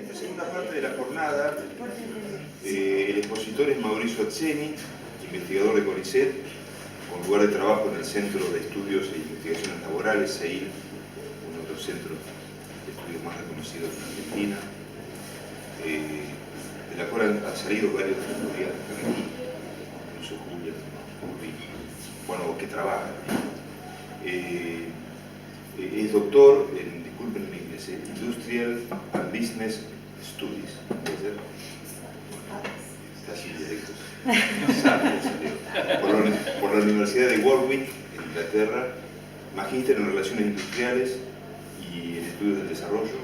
esta segunda parte de la jornada, el expositor es Mauricio Azzeni, investigador de CONICET, con lugar de trabajo en el Centro de Estudios e Investigaciones Laborales, CEIL, uno de los centros de estudios más reconocidos en Argentina, de la cual han salido varios estudiantes aquí, incluso Julia, bueno, que trabajan. Es doctor en, disculpen mi inglés, Industrial and Business Studies, ¿puede ser? Casi directos. Por la Universidad de Warwick, en Inglaterra, magíster en Relaciones Industriales y en Estudios del Desarrollo,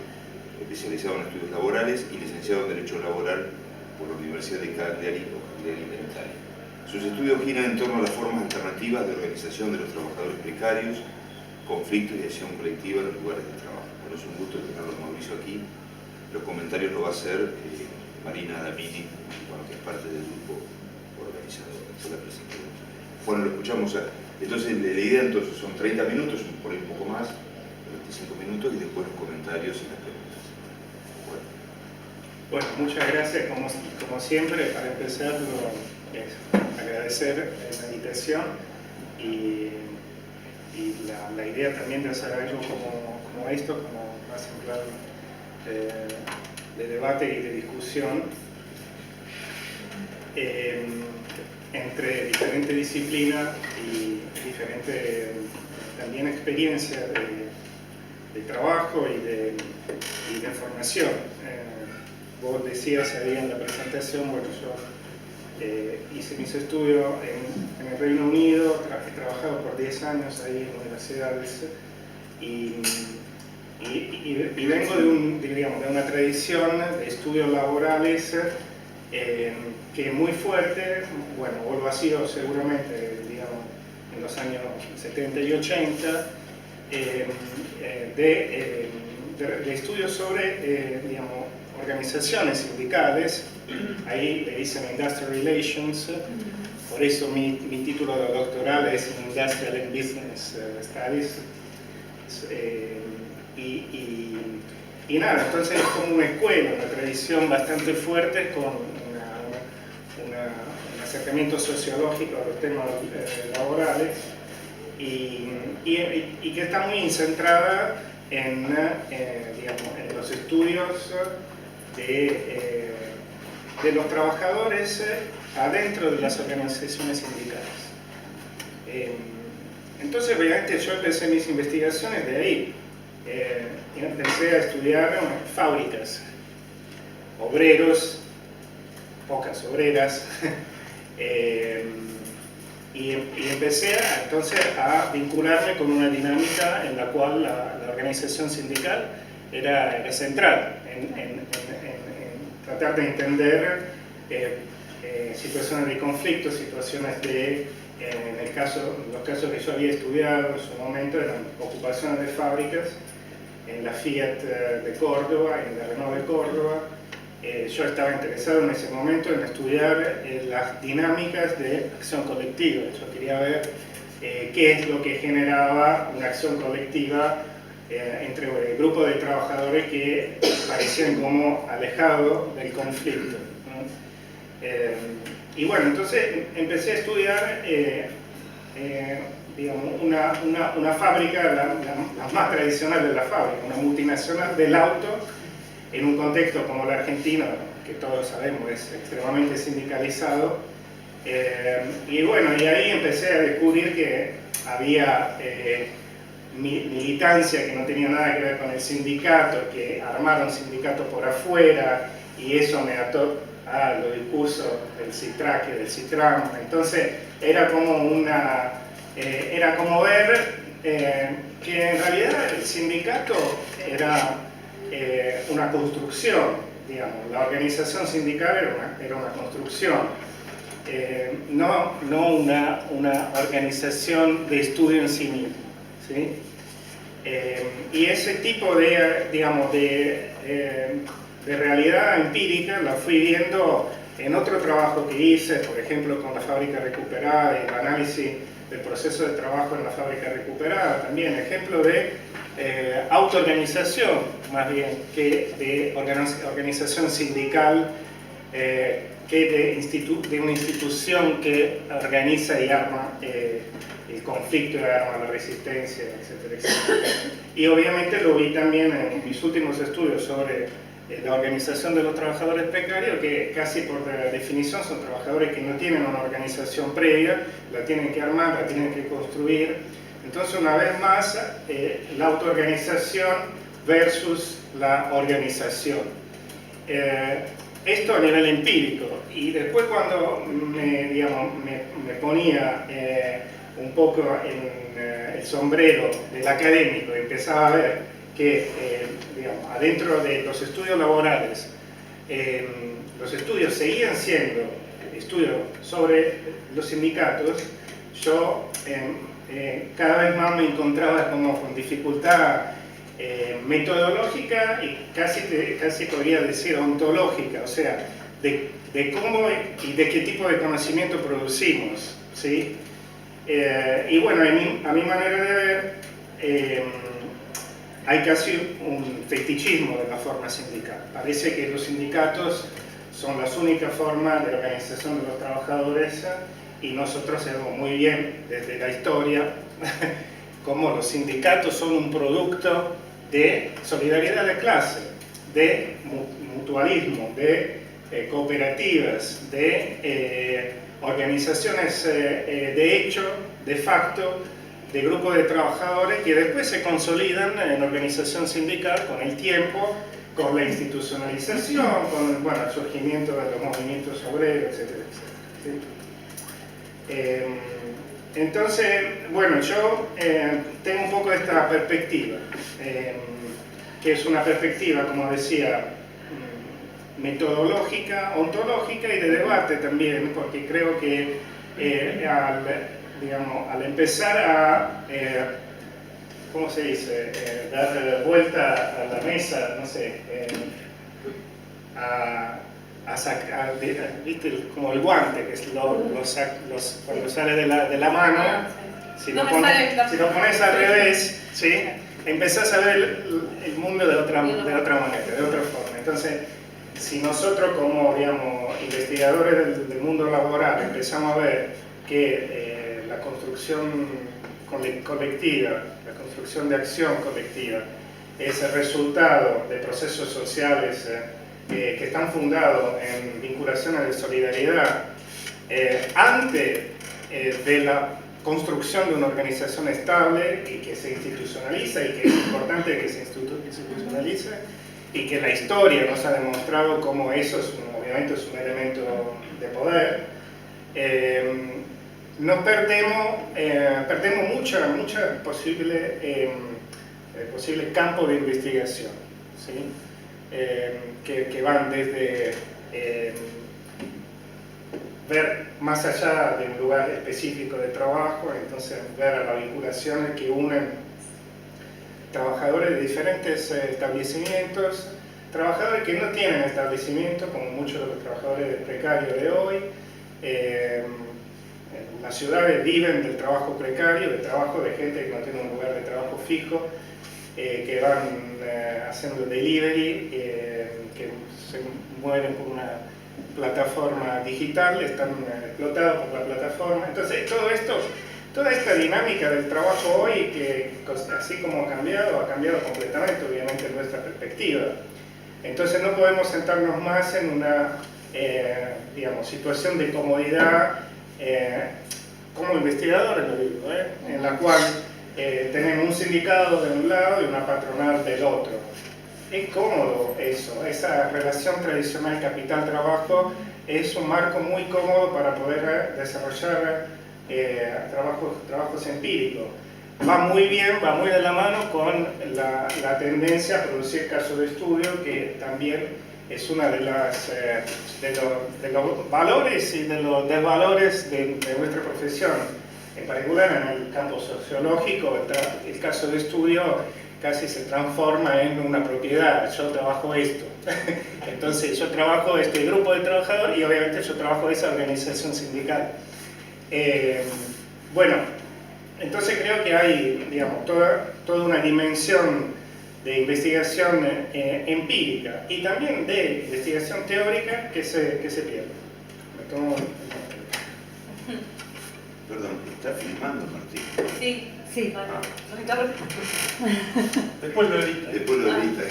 especializado en estudios laborales y licenciado en Derecho Laboral por la Universidad de Cagliari en Italia. Sus estudios giran en torno a las formas alternativas de organización de los trabajadores precarios, conflictos y acción colectiva en los lugares de trabajo. Bueno, es un gusto tenerlo a Mauricio aquí. Los comentarios lo va a hacer Marina Adamini, bueno, que es parte del grupo organizador. Después la presentación. Bueno, lo escuchamos. Entonces, la idea entonces son 30 minutos, por ahí un poco más, 25 minutos, y después los comentarios y las preguntas. Bueno, muchas gracias. Como siempre, para empezar, agradecer la invitación y la idea también de hacer algo como esto, como más en plan de debate y de discusión entre diferentes disciplinas y diferentes también experiencias de trabajo y de formación. Vos decías ahí en la presentación, bueno, yo hice mis estudios en el Reino Unido, he trabajado por 10 años ahí en universidades y vengo de una tradición de estudios laborales que es muy fuerte. Bueno, vos lo ha sido seguramente, digamos, en los años 70 y 80, de estudios sobre, digamos, organizaciones sindicales. Ahí le dicen Industrial Relations, por eso mi título doctoral es Industrial and Business Studies. Y nada, entonces es como una escuela, una tradición bastante fuerte con un acercamiento sociológico a los temas laborales y que está muy centrada digamos, en los estudios de los trabajadores adentro de las organizaciones sindicales. Entonces, realmente yo empecé mis investigaciones de ahí. Empecé a estudiar fábricas, obreros, pocas obreras, y empecé entonces a vincularme con una dinámica en la cual la organización sindical era central en tratar de entender situaciones de conflicto, situaciones de, los casos que yo había estudiado en su momento eran ocupaciones de fábricas en la Fiat de Córdoba, en la Renault de Córdoba. Yo estaba interesado en ese momento en estudiar las dinámicas de acción colectiva. Yo quería ver qué es lo que generaba una acción colectiva entre el grupo de trabajadores que parecían como alejados del conflicto, ¿no? Y bueno, entonces empecé a estudiar digamos, una fábrica, la más tradicional de la fábrica, una multinacional del auto, en un contexto como el argentino, que todos sabemos es extremadamente sindicalizado. Y bueno, y ahí empecé a descubrir que había militancia que no tenía nada que ver con el sindicato, que armaron sindicatos por afuera, y eso me ató a los discursos del CITRAC y del CITRAM. Entonces era como ver que en realidad el sindicato era una construcción, digamos, la organización sindical era una construcción, no una organización de estudio en sí mismo, ¿sí? Y ese tipo digamos, de realidad empírica la fui viendo en otro trabajo que hice, por ejemplo, con la fábrica recuperada y el análisis del proceso de trabajo en la fábrica recuperada, también ejemplo de autoorganización, más bien, que de organización sindical, que de una institución que organiza y arma el conflicto, y arma la resistencia, etcétera, etcétera. Y obviamente lo vi también en mis últimos estudios sobre la organización de los trabajadores precarios, que casi por definición son trabajadores que no tienen una organización previa, la tienen que armar, la tienen que construir. Entonces, una vez más, la autoorganización versus la organización. Esto a nivel empírico. Y después cuando me ponía un poco en el sombrero del académico y empezaba a ver que adentro de los estudios laborales, los estudios seguían siendo estudios sobre los sindicatos, yo cada vez más me encontraba como con dificultad metodológica y casi podría decir ontológica, o sea, de cómo y de qué tipo de conocimiento producimos, ¿sí? Y bueno, a mi manera de ver, hay casi un fetichismo de la forma sindical. Parece que los sindicatos son las únicas formas de organización de los trabajadores y nosotros sabemos muy bien desde la historia cómo los sindicatos son un producto de solidaridad de clase, de mutualismo, de cooperativas, de organizaciones de hecho, de facto, de grupos de trabajadores que después se consolidan en organización sindical con el tiempo, con la institucionalización, con el surgimiento de los movimientos obreros, etcétera, etcétera, ¿sí? Entonces, bueno, yo tengo un poco esta perspectiva, que es una perspectiva, como decía, metodológica, ontológica y de debate también, porque creo que al empezar a, ¿cómo se dice?, dar vuelta a la mesa, no sé, a sacar, ¿viste? Como el guante, que es cuando sale de la mano, si lo pones al revés, ¿sí? Empezás a ver el mundo de otra manera, de otra forma. Entonces, si nosotros como, investigadores del mundo laboral empezamos a ver que la construcción colectiva, la construcción de acción colectiva, es el resultado de procesos sociales que están fundados en vinculaciones de solidaridad, antes de la construcción de una organización estable y que se institucionaliza, y que es importante que se institucionalice, y que la historia nos ha demostrado cómo eso obviamente es un elemento de poder, nos perdemos mucha posible campo de investigación, ¿sí? Que van desde ver más allá de un lugar específico de trabajo, entonces ver a las vinculaciones que unen trabajadores de diferentes establecimientos, trabajadores que no tienen establecimiento, como muchos de los trabajadores precarios de hoy. Las ciudades viven del trabajo precario, del trabajo de gente que no tiene un lugar de trabajo fijo, que van haciendo delivery, que se mueven por una plataforma digital, están explotados por la plataforma. Entonces, toda esta dinámica del trabajo hoy, que así como ha cambiado completamente, obviamente, nuestra perspectiva. Entonces, no podemos sentarnos más en una situación de comodidad como investigadores, lo digo, en la cual tenemos un sindicato de un lado y una patronal del otro. Es cómodo eso, esa relación tradicional capital-trabajo es un marco muy cómodo para poder desarrollar trabajos empíricos. Va muy bien, va muy de la mano con la tendencia a producir casos de estudio, que también es una de los valores y de los desvalores de nuestra profesión. En particular en el campo sociológico, el caso de estudio casi se transforma en una propiedad. Yo trabajo esto, entonces yo trabajo este grupo de trabajadores y obviamente yo trabajo esa organización sindical. Bueno, entonces creo que hay, digamos, toda una dimensión de investigación empírica y también de investigación teórica que se pierde. Me tomo... Perdón, ¿está filmando, Martín? Sí, Sí. bueno, Después lo edita. Después lo edita.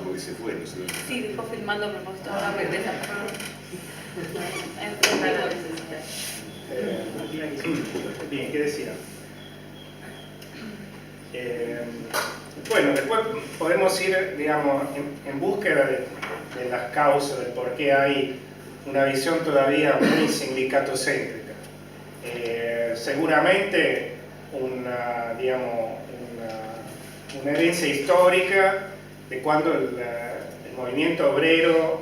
Porque se fue, no sé. sí, dejó filmando a propósito, ahora regresa. Bien, ¿qué decía? Bueno, después podemos ir, digamos, en búsqueda de las causas, de por qué hay una visión todavía muy sindicatocéntrica. Seguramente digamos, una herencia histórica de cuando el movimiento obrero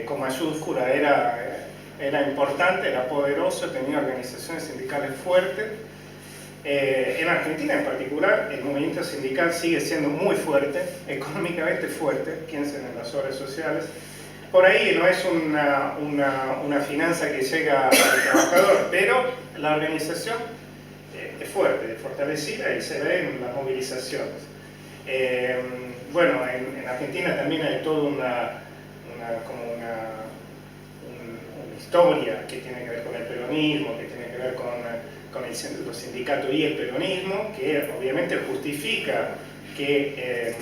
con mayúscula era importante, era poderoso, tenía organizaciones sindicales fuertes. En Argentina en particular el movimiento sindical sigue siendo muy fuerte, económicamente fuerte, piensen en las obras sociales. Por ahí no es una finanza que llega al trabajador, pero la organización es fuerte, fortalecida y se ve en las movilizaciones. Bueno, en Argentina también hay toda una historia que tiene que ver con el peronismo, que tiene que ver con los sindicatos y el peronismo, que obviamente justifica que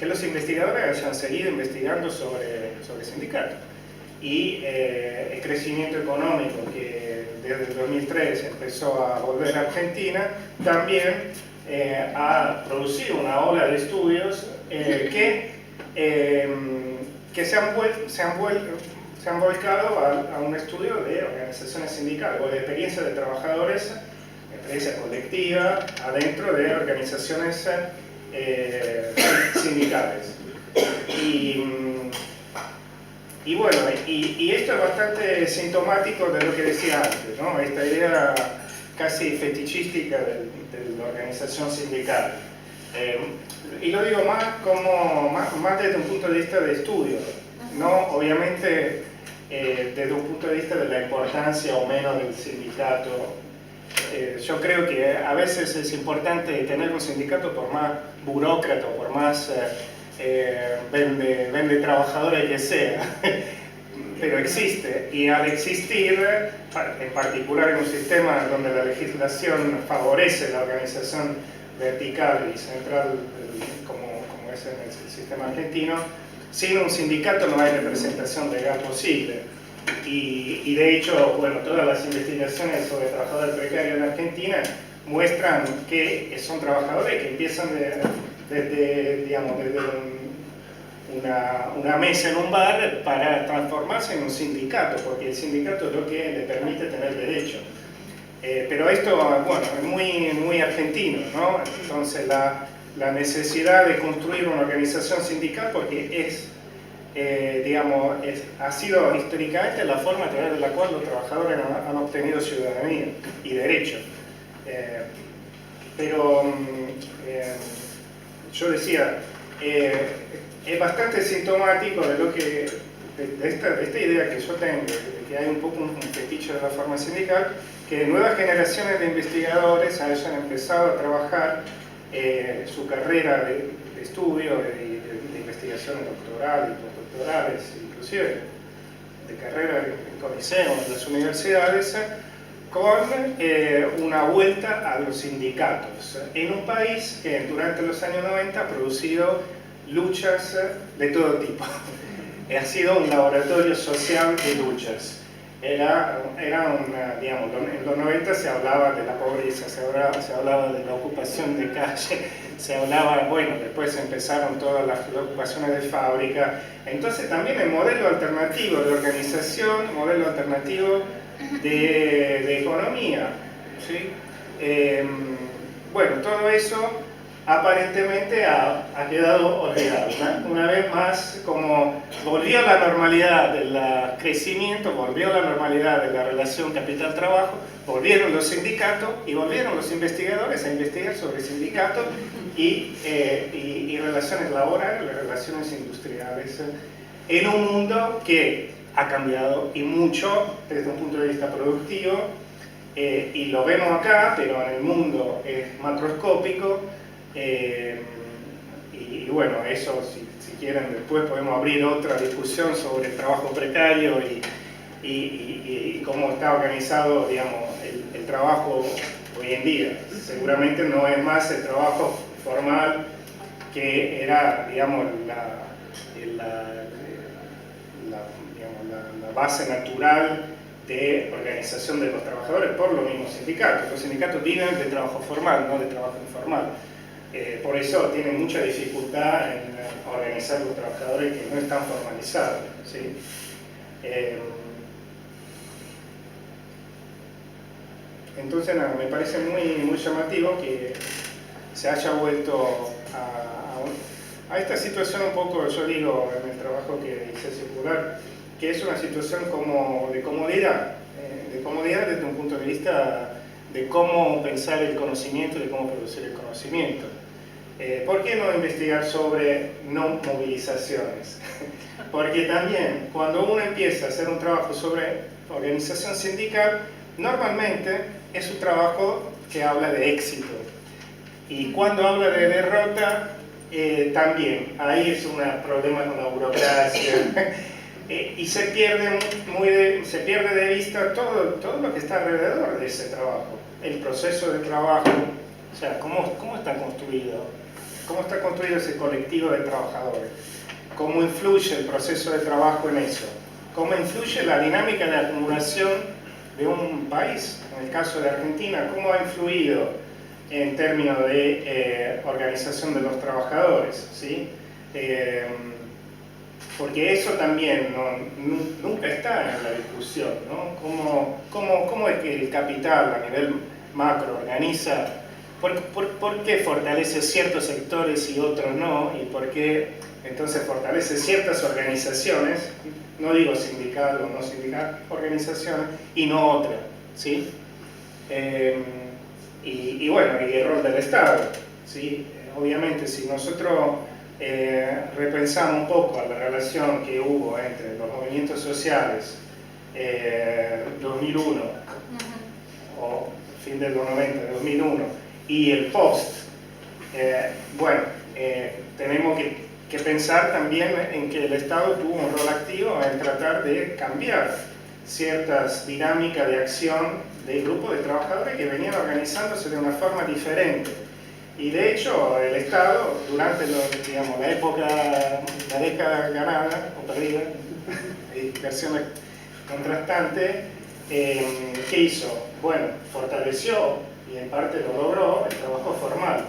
los investigadores hayan seguido investigando sobre sindicatos. Y el crecimiento económico que desde el 2003 empezó a volver a Argentina, también ha producido una ola de estudios que se han volcado a un estudio de organizaciones sindicales o de experiencia de trabajadores, experiencia colectiva, adentro de organizaciones sindicales. Y bueno, y esto es bastante sintomático de lo que decía antes, ¿no? Esta idea casi fetichística de la organización sindical. Y lo digo más desde un punto de vista de estudio, no obviamente desde un punto de vista de la importancia o menos del sindicato. Yo creo que a veces es importante tener un sindicato por más burócrata, por más vende trabajadores que sea, pero existe, y al existir, en particular en un sistema donde la legislación favorece la organización vertical y central como es en el sistema argentino, sin un sindicato no hay representación legal posible. Y de hecho, bueno, todas las investigaciones sobre trabajadores precarios en Argentina muestran que son trabajadores que empiezan desde una mesa en un bar para transformarse en un sindicato, porque el sindicato es lo que le permite tener derecho. Pero esto, bueno, es muy argentino, ¿no? Entonces la necesidad de construir una organización sindical, porque ha sido históricamente la forma a través de la cual los trabajadores han obtenido ciudadanía y derechos. Yo decía, es bastante sintomático de esta idea que yo tengo, de que hay un poco un fetiche de la forma sindical, que nuevas generaciones de investigadores hayan empezado a trabajar su carrera de estudio, de investigación doctoral y postdoctorales, inclusive de carrera en Coliseo, en las universidades, con una vuelta a los sindicatos, en un país que durante los años 90 ha producido luchas de todo tipo. Ha sido un laboratorio social de luchas. En los 90 se hablaba de la pobreza, se hablaba de la ocupación de calle, se hablaba, bueno, después empezaron todas las ocupaciones de fábrica. Entonces también el modelo alternativo de organización, modelo alternativo de economía, ¿sí? Bueno, todo eso aparentemente ha quedado olvidado. Una vez más, como volvió la normalidad del crecimiento, volvió la normalidad de la relación capital-trabajo, volvieron los sindicatos y volvieron los investigadores a investigar sobre sindicatos y relaciones laborales, relaciones industriales, en un mundo que ha cambiado y mucho desde un punto de vista productivo, y lo vemos acá, pero en el mundo es macroscópico, y bueno, eso si quieren después podemos abrir otra discusión sobre el trabajo precario y cómo está organizado, digamos, el trabajo hoy en día. Seguramente no es más el trabajo formal que era, digamos, la base natural de organización de los trabajadores por los mismos sindicatos. Los sindicatos viven de trabajo formal, no de trabajo informal. Por eso tienen mucha dificultad en organizar los trabajadores que no están formalizados, ¿sí? Entonces, nada, me parece muy llamativo que se haya vuelto a esta situación un poco, yo digo, en el trabajo que hice circular, que es una situación como de comodidad desde un punto de vista de cómo pensar el conocimiento, de cómo producir el conocimiento. ¿Por qué no investigar sobre no movilizaciones? Porque también cuando uno empieza a hacer un trabajo sobre organización sindical, normalmente es un trabajo que habla de éxito. Y cuando habla de derrota, también, ahí es un problema con la burocracia. Y se pierde de vista todo lo que está alrededor de ese trabajo. El proceso de trabajo, o sea, cómo está construido. ¿Cómo está construido ese colectivo de trabajadores? ¿Cómo influye el proceso de trabajo en eso? ¿Cómo influye la dinámica de acumulación de un país? En el caso de Argentina, ¿cómo ha influido en términos de organización de los trabajadores? ¿Sí? Porque eso también nunca está en la discusión, ¿no? ¿Cómo es que el capital a nivel macro organiza? ¿Por qué fortalece ciertos sectores y otros no? ¿Y por qué entonces fortalece ciertas organizaciones, no digo sindical o no sindical, organizaciones, y no otras? ¿Sí? Y bueno, y el rol del Estado, ¿sí? Obviamente, si nosotros repensamos un poco a la relación que hubo entre los movimientos sociales 2001 o fin de los 90, 2001 y el post, tenemos que pensar también en que el Estado tuvo un rol activo en tratar de cambiar ciertas dinámicas de acción de grupos de trabajadores que venían organizándose de una forma diferente. Y de hecho, el Estado, durante la época, la década ganada o perdida, hay versiones contrastantes, ¿qué hizo? Bueno, fortaleció, y en parte lo logró, el trabajo formal,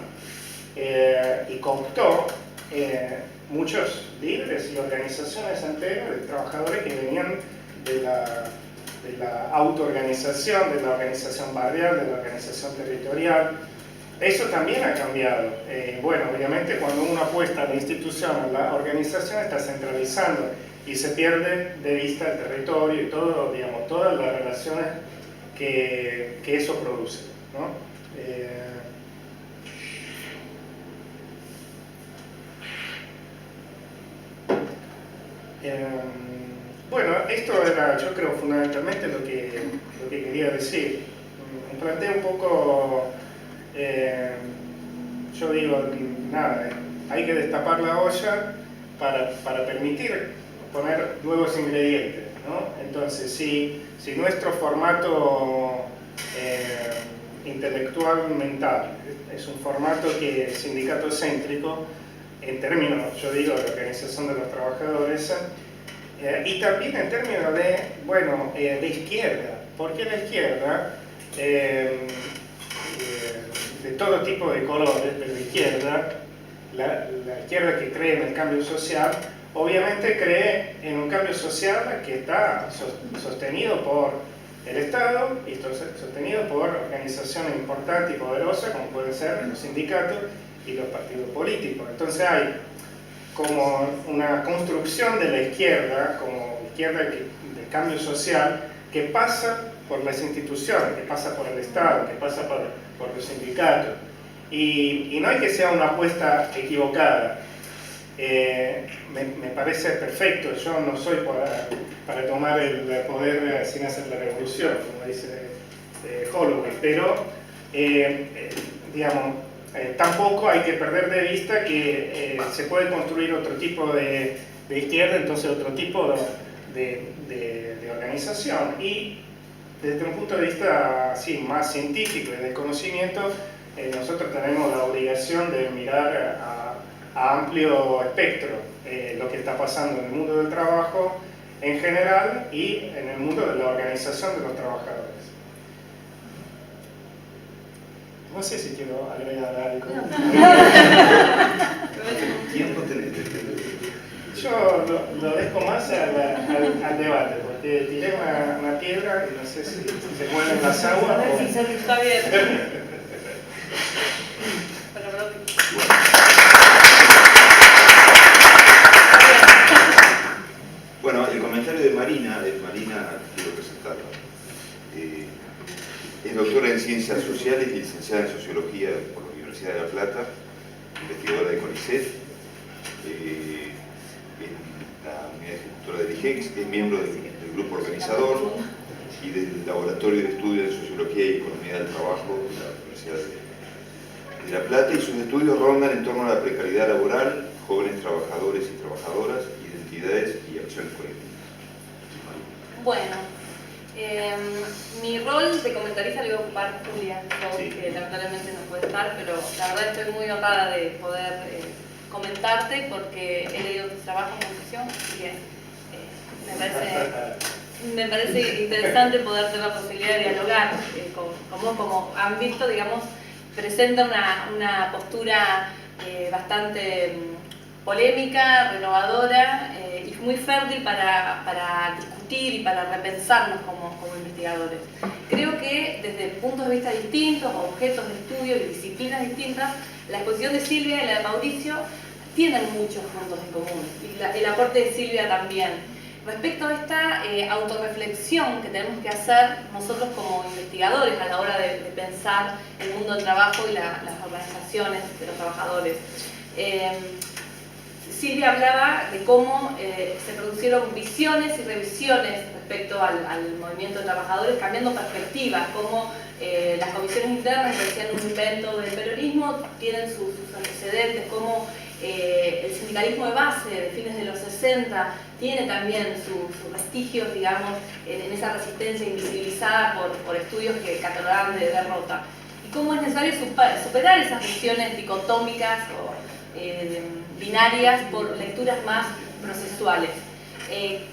y cooptó muchos líderes y organizaciones enteras de trabajadores que venían de la autoorganización, de la organización barrial, de la organización territorial. Eso también ha cambiado. Bueno, obviamente cuando uno apuesta a la institución, a la organización, está centralizando y se pierde de vista el territorio y todo, digamos, todas las relaciones que eso produce, ¿no? Bueno, esto era, yo creo, fundamentalmente lo que quería decir. Planteé un poco, yo digo, nada, hay que destapar la olla para permitir poner nuevos ingredientes, ¿no? Entonces, si nuestro formato intelectual mental es un formato que es sindicato-céntrico, en términos, yo digo, de organización de los trabajadores, y también en términos de, bueno, de izquierda. ¿Por qué la izquierda? De todo tipo de colores, pero la izquierda, la izquierda que cree en el cambio social, obviamente cree en un cambio social que está sostenido por el Estado y sostenido por organizaciones importantes y poderosas como pueden ser los sindicatos y los partidos políticos. Entonces hay como una construcción de la izquierda, como izquierda del cambio social, que pasa por las instituciones, que pasa por el Estado, que pasa por los sindicatos. Y no hay que sea una apuesta equivocada. Me parece perfecto, yo no soy para tomar el poder sin hacer la revolución, como dice Holloway, pero digamos, tampoco hay que perder de vista que se puede construir otro tipo de izquierda, entonces otro tipo de organización. Y desde un punto de vista así, más científico y de conocimiento, nosotros tenemos la obligación de mirar a amplio espectro lo que está pasando en el mundo del trabajo en general y en el mundo de la organización de los trabajadores. No sé si quiero agregar algo. ¿Tiempo tenés? Yo lo dejo más al debate, porque tiré una piedra y no sé si se mueven las aguas o... Está bien. Bueno, el comentario de Marina quiero presentarla. Es doctora en Ciencias Sociales y licenciada en Sociología por la Universidad de La Plata, investigadora de CONICET, en la unidad ejecutora del IGEX, es miembro del grupo organizador y del Laboratorio de Estudios de Sociología y Economía del Trabajo de la Universidad de La Plata, y sus estudios rondan en torno a la precariedad laboral, jóvenes trabajadores y trabajadoras, identidades y acciones colectivas. Bueno, mi rol de comentarista lo iba a ocupar Julia, Sí. que lamentablemente no puede estar, pero la verdad estoy muy honrada de poder comentarte porque he leído tus trabajos muchísimo, así que me parece interesante poder tener la posibilidad de dialogar con vos. Como han visto, digamos, presenta una postura bastante polémica, renovadora y muy fértil para discutir y para repensarnos como investigadores. Creo que desde puntos de vista distintos, objetos de estudio y disciplinas distintas, la exposición de Silvia y la de Mauricio tienen muchos puntos en común, y el aporte de Silvia también. Respecto a esta autorreflexión que tenemos que hacer nosotros como investigadores a la hora de pensar el mundo del trabajo y las organizaciones de los trabajadores. Silvia hablaba de cómo se produjeron visiones y revisiones respecto al movimiento de trabajadores, cambiando perspectivas, cómo las comisiones internas, que decían un invento del peronismo, tienen sus antecedentes, cómo el sindicalismo de base de fines de los 60 tiene también sus vestigios, digamos, en esa resistencia invisibilizada por estudios que catalogaban de derrota. Y cómo es necesario superar esas visiones dicotómicas o binarias por lecturas más procesuales.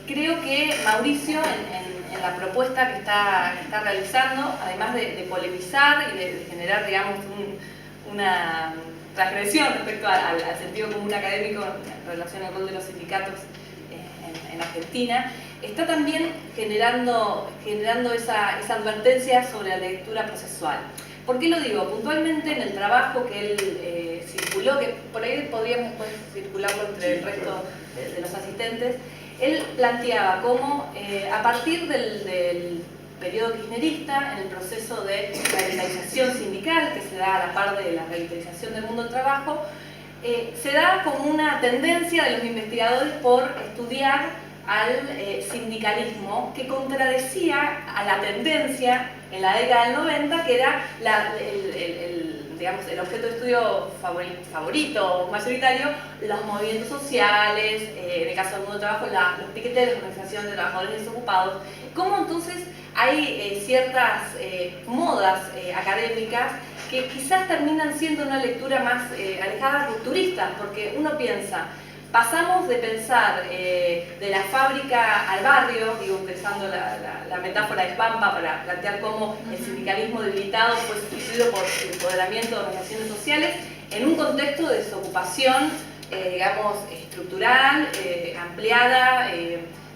Creo que Mauricio, en la propuesta que está realizando, además de polemizar y de generar, digamos, una transgresión respecto al sentido común académico en relación al rol de los sindicatos en Argentina, está también generando esa advertencia sobre la lectura procesual. ¿Por qué lo digo? Puntualmente en el trabajo que él circuló, que por ahí podríamos después circularlo entre el resto de los asistentes, él planteaba cómo a partir del periodo kirchnerista, en el proceso de revitalización sindical que se da a la par de la revitalización del mundo del trabajo, se da como una tendencia de los investigadores por estudiar al sindicalismo que contradecía a la tendencia en la década del 90, que era el objeto de estudio favorito, mayoritario, los movimientos sociales, en el caso del mundo del trabajo, los piquetes de la Organización de Trabajadores Desocupados. Cómo entonces hay ciertas modas académicas que quizás terminan siendo una lectura más alejada, rupturista, porque uno piensa, pasamos de pensar de la fábrica al barrio, digo, utilizando la metáfora de Pampa para plantear cómo el sindicalismo debilitado fue sustituido por el empoderamiento de organizaciones sociales en un contexto de desocupación, digamos, estructural, ampliada,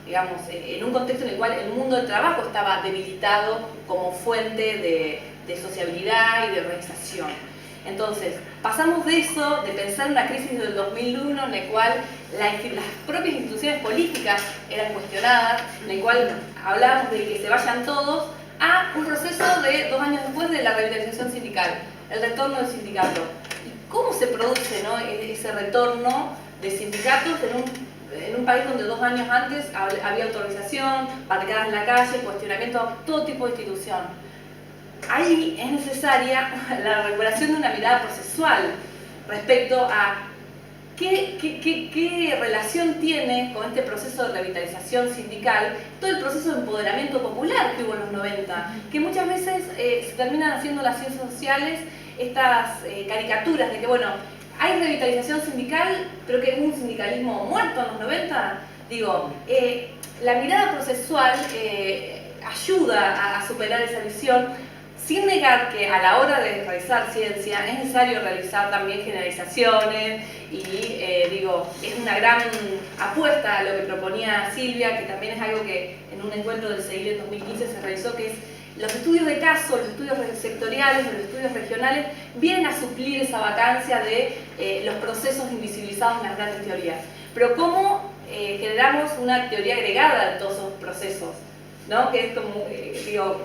digamos, en un contexto en el cual el mundo del trabajo estaba debilitado como fuente de sociabilidad y de organización. Entonces, pasamos de eso, de pensar en una crisis del 2001 en la cual las propias instituciones políticas eran cuestionadas, en el cual hablábamos de que se vayan todos, a un proceso de 2 años después de la revitalización sindical, el retorno del sindicato. ¿Y cómo se produce, ¿no?, ese retorno de sindicatos en un país donde 2 años antes había autorización, barricadas en la calle, cuestionamiento a todo tipo de institución? ahí es necesaria la recuperación de una mirada procesual respecto a qué relación tiene con este proceso de revitalización sindical todo el proceso de empoderamiento popular que hubo en los 90, que muchas veces se terminan haciendo las ciencias sociales estas caricaturas de que, bueno, hay revitalización sindical, pero que hubo un sindicalismo muerto en los 90. Digo, la mirada procesual ayuda a superar esa visión, sin negar que a la hora de realizar ciencia es necesario realizar también generalizaciones y digo, es una gran apuesta a lo que proponía Silvia, que también es algo que en un encuentro del CEIL en 2015 se realizó, que es los estudios de caso, los estudios sectoriales, los estudios regionales vienen a suplir esa vacancia de los procesos invisibilizados en las grandes teorías. Pero ¿cómo generamos una teoría agregada de todos esos procesos? ¿No? Que es como, digo,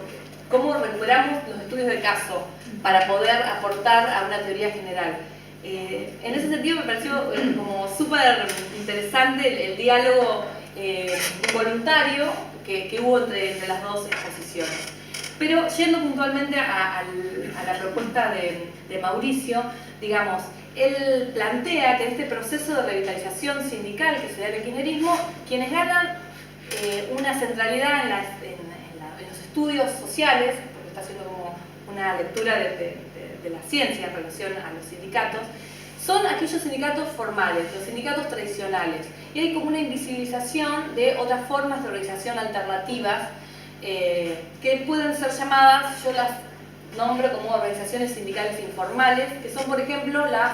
¿cómo recuperamos los estudios de caso para poder aportar a una teoría general? En ese sentido me pareció como súper interesante el diálogo voluntario que hubo entre las dos exposiciones. Pero yendo puntualmente a la propuesta de Mauricio, digamos, él plantea que en este proceso de revitalización sindical que se da en el kirchnerismo, quienes ganan una centralidad en los estudios sociales, porque está haciendo como una lectura de la ciencia en relación a los sindicatos, son aquellos sindicatos formales, los sindicatos tradicionales. Y hay como una invisibilización de otras formas de organización alternativas que pueden ser llamadas, yo las nombro como organizaciones sindicales informales, que son, por ejemplo, las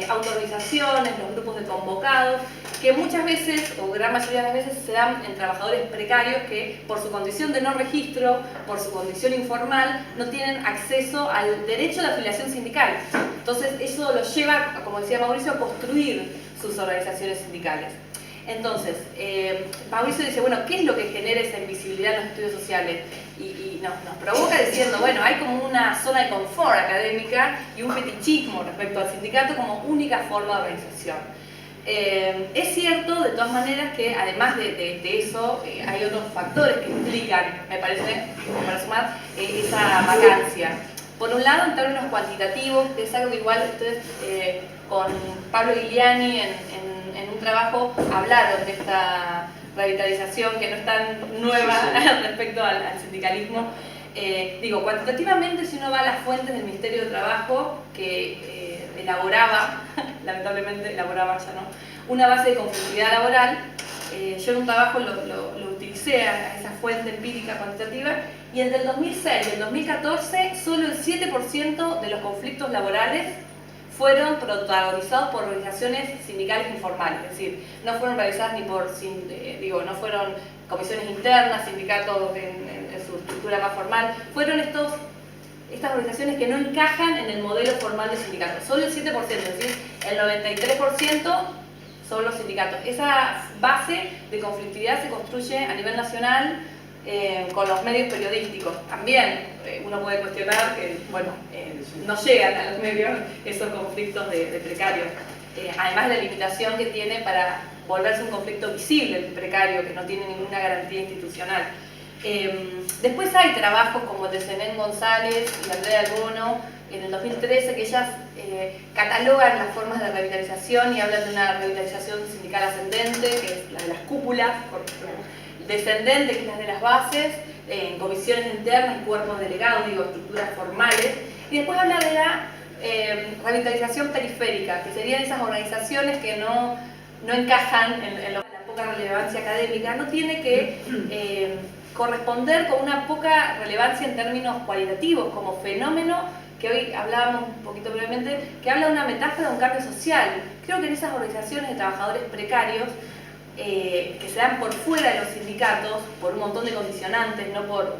autoorganizaciones, los grupos de convocados, que muchas veces, o gran mayoría de las veces, se dan en trabajadores precarios que por su condición de no registro, por su condición informal, no tienen acceso al derecho de afiliación sindical. Entonces eso los lleva, como decía Mauricio, a construir sus organizaciones sindicales. Entonces, Mauricio dice, bueno, ¿qué es lo que genera esa invisibilidad en los estudios sociales? Y nos provoca diciendo, bueno, hay como una zona de confort académica y un fetichismo respecto al sindicato como única forma de organización. Es cierto, de todas maneras, que además de eso, hay otros factores que explican, me parece más, esa vacancia. Por un lado, en términos cuantitativos, que es algo que igual ustedes con Pablo Guiliani en un trabajo hablaron de esta revitalización que no es tan nueva respecto al sindicalismo. Digo, cuantitativamente, si uno va a las fuentes del Ministerio de Trabajo, que elaboraba, lamentablemente elaboraba ya no, una base de conflictividad laboral, yo en un trabajo lo utilicé a esa fuente empírica cuantitativa, y entre el 2006 y el 2014 solo el 7% de los conflictos laborales fueron protagonizados por organizaciones sindicales informales, es decir, no fueron realizadas ni por, no fueron comisiones internas, sindicatos en su estructura más formal, fueron estas organizaciones que no encajan en el modelo formal de sindicato, solo el 7%, es decir, el 93% son los sindicatos. Esa base de conflictividad se construye a nivel nacional con los medios periodísticos. También uno puede cuestionar que, bueno, no llegan a los medios esos conflictos de precarios. Además, la limitación que tiene para volverse un conflicto visible, el precario, que no tiene ninguna garantía institucional. Después hay trabajos como el de Zenén González y Andrea Albono en el 2013, que ellas catalogan las formas de revitalización y hablan de una revitalización sindical ascendente, que es la de las cúpulas, descendente, que es la de las bases, en comisiones internas, cuerpos delegados, digo, estructuras formales, y después habla de la revitalización periférica, que serían esas organizaciones que no encajan en la poca relevancia académica, no tiene que corresponder con una poca relevancia en términos cualitativos, como fenómeno que hoy hablábamos un poquito brevemente, que habla de una metáfora de un cambio social. Creo que en esas organizaciones de trabajadores precarios, que se dan por fuera de los sindicatos, por un montón de condicionantes, no por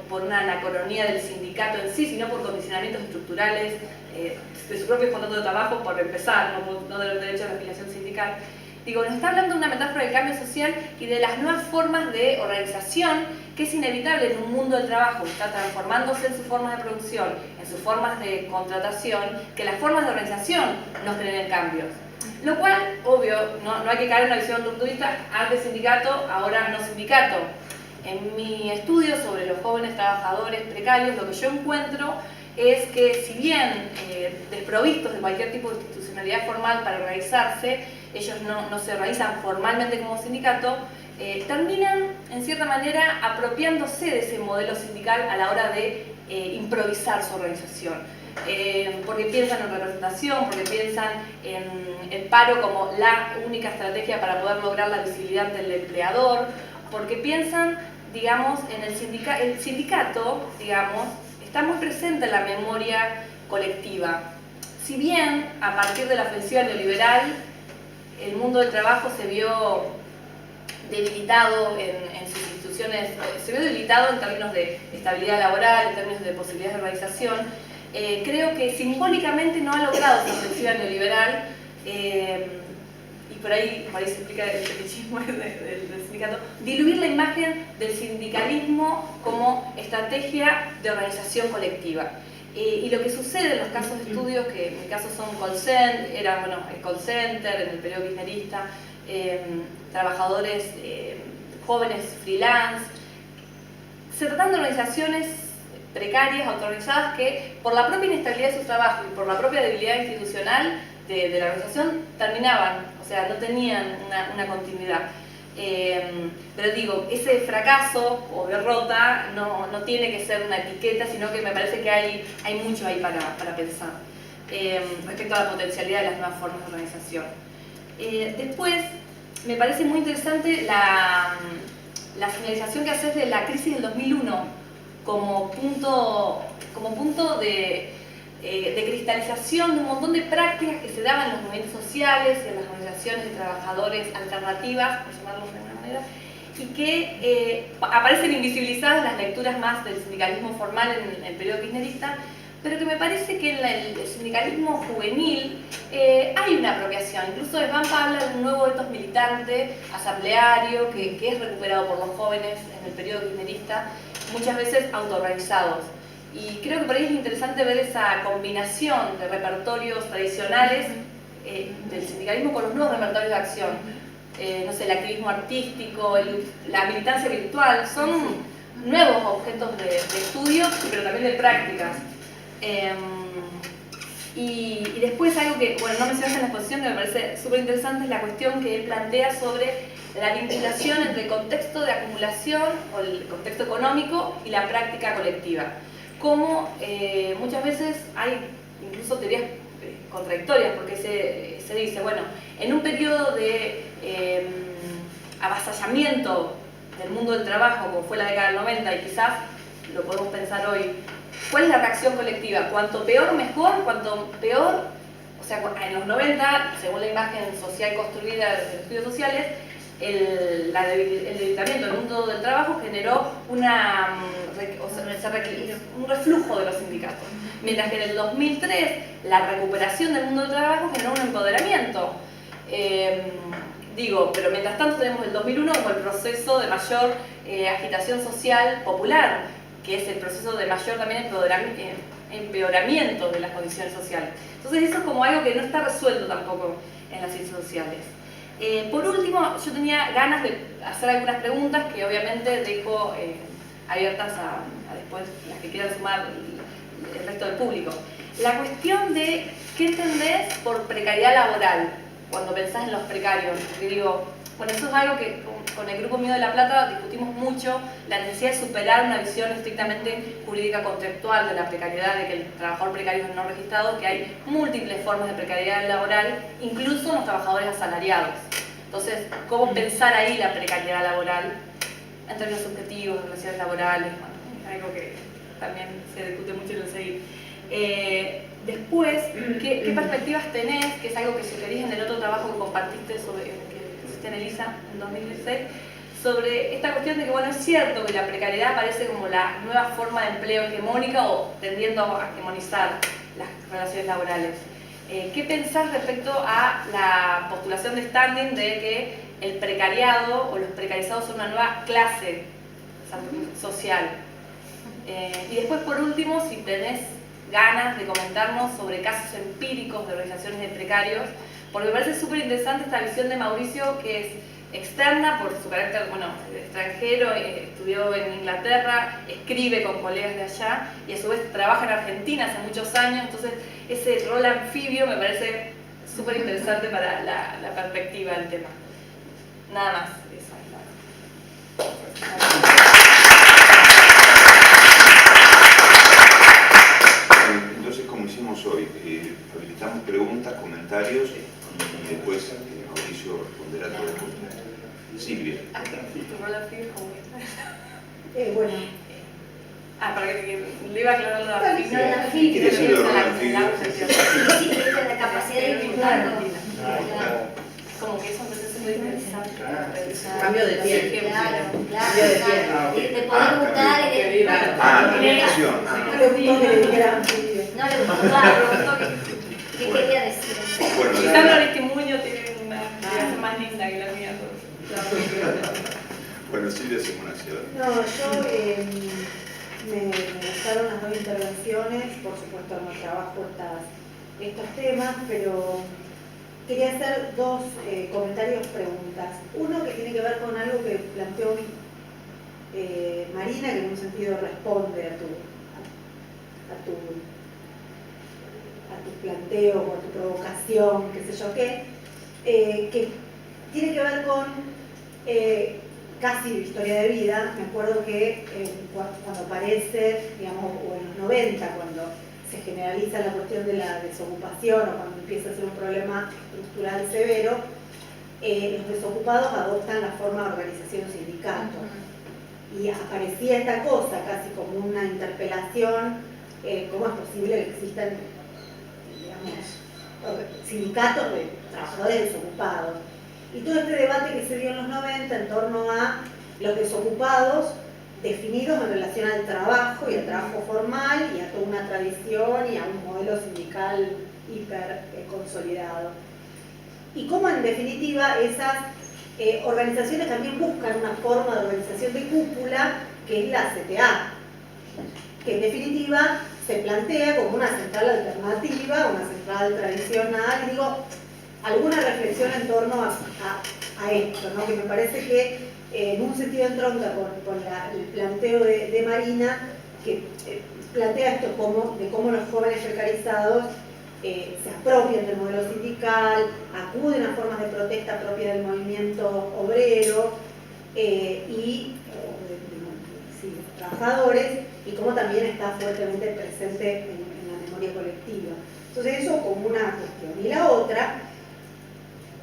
por una anacronía del sindicato en sí, sino por condicionamientos estructurales de su propio contrato de trabajo, por empezar, no de los derechos de la afiliación sindical. Nos está hablando de una metáfora del cambio social y de las nuevas formas de organización que es inevitable en un mundo del trabajo que está transformándose en sus formas de producción, en sus formas de contratación, que las formas de organización nos generen cambios. Lo cual, obvio, no hay que caer en una visión rupturista, antes sindicato, ahora no sindicato. En mi estudio sobre los jóvenes trabajadores precarios, lo que yo encuentro es que, si bien desprovistos de cualquier tipo de institucionalidad formal para organizarse, ellos no se organizan formalmente como sindicato, terminan en cierta manera apropiándose de ese modelo sindical a la hora de improvisar su organización. Porque piensan en representación, porque piensan en el paro como la única estrategia para poder lograr la visibilidad del empleador, porque piensan, digamos, en el sindicato, digamos, está muy presente en la memoria colectiva. Si bien a partir de la ofensiva neoliberal el mundo del trabajo se vio debilitado en sus instituciones, se vio debilitado en términos de estabilidad laboral, en términos de posibilidades de organización, creo que simbólicamente no ha logrado esa ofensiva neoliberal, y por ahí se explica el fetichismo del sindicato, diluir la imagen del sindicalismo como estrategia de organización colectiva. Y lo que sucede en los casos de estudios, que en mi caso son call center, en el periodo kirchnerista, trabajadores jóvenes freelance, se tratan de organizaciones precarias, autoorganizadas, que por la propia inestabilidad de su trabajo y por la propia debilidad institucional de la organización terminaban, o sea, no tenían una continuidad. Pero digo, ese fracaso o derrota no tiene que ser una etiqueta, sino que me parece que hay mucho ahí para pensar respecto a la potencialidad de las nuevas formas de organización. Después, me parece muy interesante la señalización que haces de la crisis del 2001 como punto de cristalización de un montón de prácticas que se daban en los movimientos sociales y en las organizaciones de trabajadores alternativas, por llamarlo de alguna manera, y que aparecen invisibilizadas en las lecturas más del sindicalismo formal en el periodo kirchnerista, pero que me parece que en el sindicalismo juvenil hay una apropiación. Incluso Svampa habla de un nuevo ethos militante, asambleario, que es recuperado por los jóvenes en el periodo kirchnerista, muchas veces autoorganizados. Y creo que por ahí es interesante ver esa combinación de repertorios tradicionales del sindicalismo con los nuevos repertorios de acción. No sé, el activismo artístico, la militancia virtual, son nuevos objetos de estudio, pero también de prácticas. Y después algo que, bueno, no mencionaste en la exposición, que me parece súper interesante, es la cuestión que él plantea sobre la vinculación entre el contexto de acumulación o el contexto económico y la práctica colectiva. Como muchas veces hay incluso teorías contradictorias, porque se dice, bueno, en un periodo de avasallamiento del mundo del trabajo, como fue la década del 90, y quizás lo podemos pensar hoy, ¿cuál es la reacción colectiva? ¿Cuanto peor, mejor? ¿Cuanto peor? O sea, en los 90, según la imagen social construida de los estudios sociales, el debilitamiento del mundo del trabajo generó un reflujo de los sindicatos. Mientras que en el 2003, la recuperación del mundo del trabajo generó un empoderamiento. Pero mientras tanto tenemos el 2001 como el proceso de mayor agitación social popular, que es el proceso de mayor también empeoramiento de las condiciones sociales. Entonces eso es como algo que no está resuelto tampoco en las ciencias sociales. Por último, yo tenía ganas de hacer algunas preguntas que obviamente dejo abiertas a después las que quieran sumar el resto del público. La cuestión de qué entendés por precariedad laboral cuando pensás en los precarios. Porque digo, bueno, eso es algo que con el Grupo mío de La Plata discutimos mucho, la necesidad de superar una visión estrictamente jurídica conceptual de la precariedad, de que el trabajador precario es no registrado, que hay múltiples formas de precariedad laboral, incluso en los trabajadores asalariados. Entonces, ¿cómo pensar ahí la precariedad laboral en términos subjetivos, relaciones laborales? Bueno, es algo que también se discute mucho en el CEDIR. Después, ¿qué perspectivas tenés? Que es algo que sugerís en el otro trabajo que compartiste que hiciste en ELISA en 2016, sobre esta cuestión de que, bueno, es cierto que la precariedad aparece como la nueva forma de empleo hegemónica o tendiendo a hegemonizar las relaciones laborales. ¿Qué pensás respecto a la postulación de Standing de que el precariado o los precarizados son una nueva clase social? Y después, por último, si tenés ganas de comentarnos sobre casos empíricos de organizaciones de precarios, porque me parece súper interesante esta visión de Mauricio, que es externa por su carácter, bueno, de extranjero, estudió en Inglaterra, escribe con colegas de allá y a su vez trabaja en Argentina hace muchos años, entonces ese rol anfibio me parece súper interesante para la perspectiva del tema. Nada más, eso es. Entonces, como hicimos hoy, habilitamos preguntas, comentarios y después Mauricio responderá todo el mundo. Silvia. ¿Tu rol anfibio es como que? Bueno. Para que le iba a aclarar la anfibio. ¿Qué decir de rol anfibio? Sí, la capacidad de disfrutar. Como que es un proceso muy interesante. Cambio de piel. Claro, Cambio de piel. te podés gustar y Transición. no le gustó que le dijera anfibio. No le gustó, claro. ¿Qué quería decir? Bueno, Quizás Aristimuño tiene una creación más linda que la mía. bueno, Silvia Simonación. No, yo me gustaron las dos intervenciones, por supuesto no trabajo estos temas, pero quería hacer dos comentarios, preguntas. Uno que tiene que ver con algo que planteó Marina, que en un sentido responde a tu planteo o a tu provocación, qué sé yo qué, que tiene que ver con casi historia de vida. Me acuerdo que cuando aparece, digamos, o en los 90, cuando se generaliza la cuestión de la desocupación o cuando empieza a ser un problema estructural severo, los desocupados adoptan la forma de organización sindicato. Y aparecía esta cosa casi como una interpelación, ¿cómo es posible que existan, digamos, sindicatos de trabajadores desocupados? Y todo este debate que se dio en los 90 en torno a los desocupados definidos en relación al trabajo y al trabajo formal y a toda una tradición y a un modelo sindical hiper consolidado. Y cómo en definitiva esas organizaciones también buscan una forma de organización de cúpula que es la CTA, que en definitiva se plantea como una central alternativa, una central tradicional, y digo, alguna reflexión en torno a esto, ¿no? Que me parece que en un sentido entronca con el planteo de Marina, que plantea esto de cómo los jóvenes precarizados se apropian del modelo sindical, acuden a formas de protesta propia del movimiento obrero y de trabajadores, y cómo también está fuertemente presente en la memoria colectiva. Entonces eso como una cuestión. Y la otra,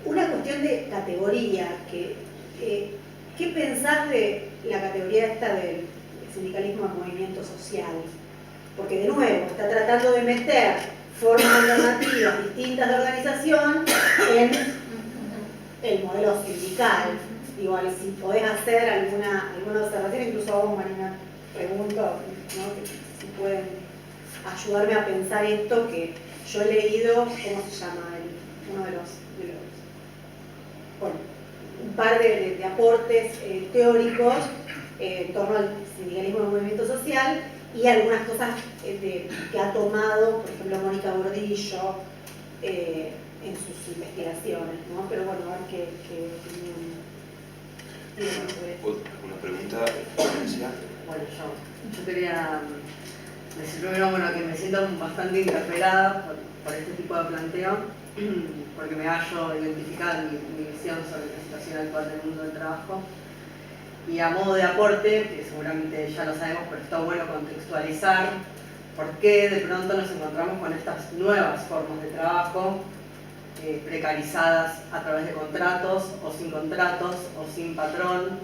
una cuestión de categoría, ¿qué pensás de la categoría esta del sindicalismo en movimiento social? Porque de nuevo, está tratando de meter formas alternativas distintas de organización en el modelo sindical. Igual, si podés hacer alguna observación, incluso a vos, Marina, pregunto, ¿no? Si pueden ayudarme a pensar esto, que yo he leído, ¿cómo se llama? Uno de los bueno, un par de aportes teóricos en torno al sindicalismo del movimiento social y algunas cosas que ha tomado, por ejemplo, Mónica Gordillo en sus investigaciones, ¿no? Pero bueno, a ver qué opinión tienen sobre esto. ¿Alguna pregunta? ¿Florencia? Bueno, yo quería decir primero, bueno, que me siento bastante interpelada por este tipo de planteo, porque me hallo identificada en mi visión sobre la situación actual del mundo del trabajo. Y a modo de aporte, que seguramente ya lo sabemos, pero está bueno contextualizar por qué de pronto nos encontramos con estas nuevas formas de trabajo precarizadas a través de contratos o sin patrón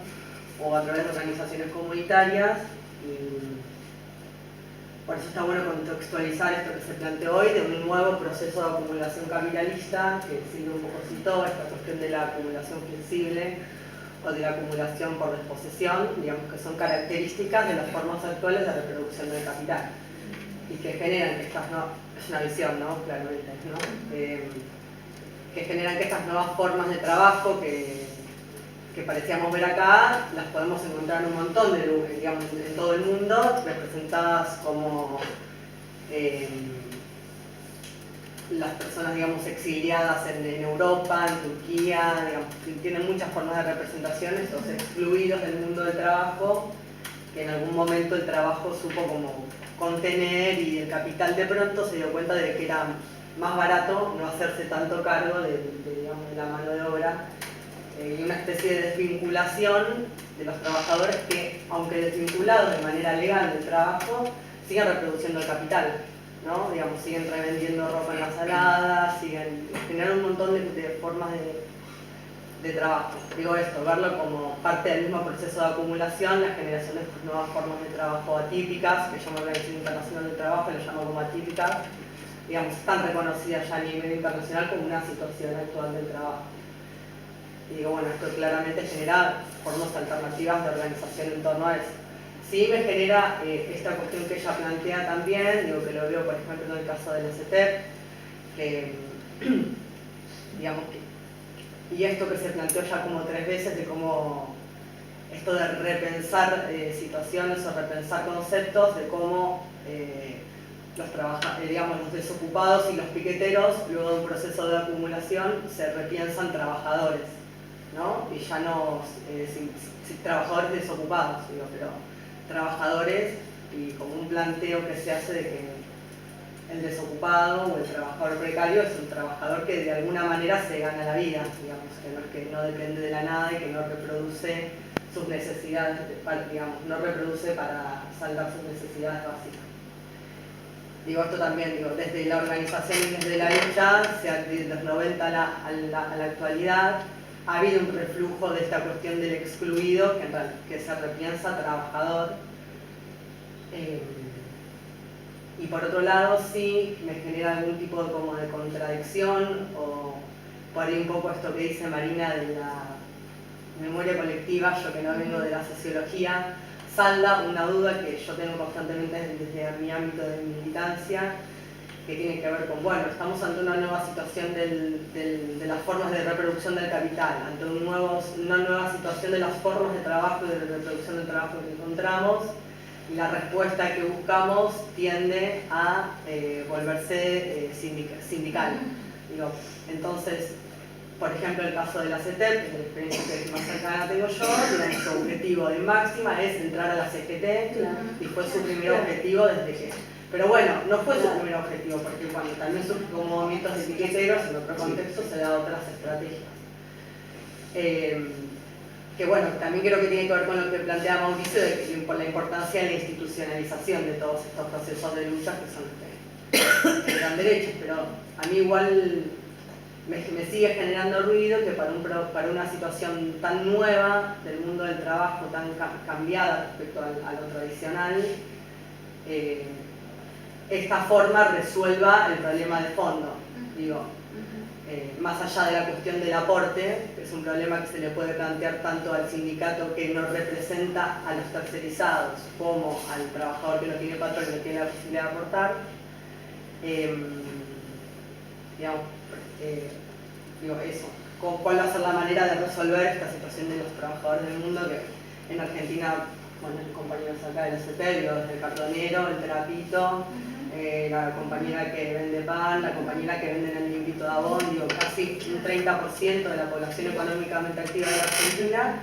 o a través de organizaciones comunitarias. Y por eso está bueno contextualizar esto que se planteó hoy de un nuevo proceso de acumulación capitalista que Silvia un poco citó, esta cuestión de la acumulación flexible o de la acumulación por desposesión, digamos que son características de las formas actuales de reproducción del capital y que generan que estas es una visión, ¿no? Claramente, ¿no? Que generan que estas nuevas formas de trabajo que parecíamos ver acá, las podemos encontrar en un montón de lugares, digamos, en todo el mundo, representadas como las personas, digamos, exiliadas en Europa, en Turquía, digamos, que tienen muchas formas de representación, estos excluidos del mundo del trabajo, que en algún momento el trabajo supo como contener y el capital de pronto se dio cuenta de que era más barato no hacerse tanto cargo digamos, de la mano de obra y una especie de desvinculación de los trabajadores que, aunque desvinculados de manera legal del trabajo, siguen reproduciendo el capital, ¿no? Digamos, siguen revendiendo ropa en las saladas, siguen generando un montón de formas de trabajo. Digo esto, verlo como parte del mismo proceso de acumulación, la generación de estas nuevas formas de trabajo atípicas, que yo me Organización Internacional del Trabajo lo llamo como atípicas, digamos, están reconocidas ya a nivel internacional como una situación actual del trabajo. Y digo, bueno, esto claramente genera formas alternativas de organización en torno a eso. Sí me genera esta cuestión que ella plantea también, digo que lo veo por ejemplo en el caso de la CETEP, que digamos y esto que se planteó ya como 3 veces de cómo esto de repensar situaciones o repensar conceptos, de cómo los desocupados y los piqueteros, luego de un proceso de acumulación, se repiensan trabajadores, ¿no? Y ya no trabajadores desocupados, digo, pero trabajadores, y como un planteo que se hace de que el desocupado o el trabajador precario es un trabajador que de alguna manera se gana la vida, digamos, que no depende de la nada y que no reproduce sus necesidades, digamos, no reproduce para saldar sus necesidades básicas. Digo, esto también, digo, desde la organización y desde la lucha, desde los 90 a la actualidad, ha habido un reflujo de esta cuestión del excluido que se repiensa trabajador. Y por otro lado, sí me genera algún tipo de contradicción, o por ahí un poco esto que dice Marina de la memoria colectiva, yo que no vengo de la sociología, salda una duda que yo tengo constantemente desde mi ámbito de militancia, que tiene que ver con, bueno, estamos ante una nueva situación de las formas de reproducción del capital, ante una nueva situación de las formas de trabajo y de reproducción del trabajo que encontramos, y la respuesta que buscamos tiende a volverse sindical. Digo, entonces, por ejemplo, el caso de la CETEP, que es la experiencia que más cercana tengo yo, su objetivo de máxima es entrar a la CGT, y fue su primer objetivo desde que... Pero bueno, no fue su primer objetivo, porque cuando también surgen como movimientos de piqueteros, en otro contexto se dan otras estrategias. Que bueno, también creo que tiene que ver con lo que plantea Mauricio, por la importancia de la institucionalización de todos estos procesos de lucha que son que dan derechos, pero a mí igual me sigue generando ruido que para una situación tan nueva del mundo del trabajo, tan cambiada respecto a lo tradicional, esta forma resuelva el problema de fondo. Digo, más allá de la cuestión del aporte, que es un problema que se le puede plantear tanto al sindicato que no representa a los tercerizados como al trabajador que no tiene patrón y no tiene la posibilidad de aportar, digo eso, ¿cuál va a ser la manera de resolver esta situación de los trabajadores del mundo? Que en Argentina, bueno, el compañero acá del CP, digo, desde el cartonero, el terapito, la compañera que vende pan, la compañera que vende en el librito de Avon, digo, casi un 30% de la población económicamente activa de la Argentina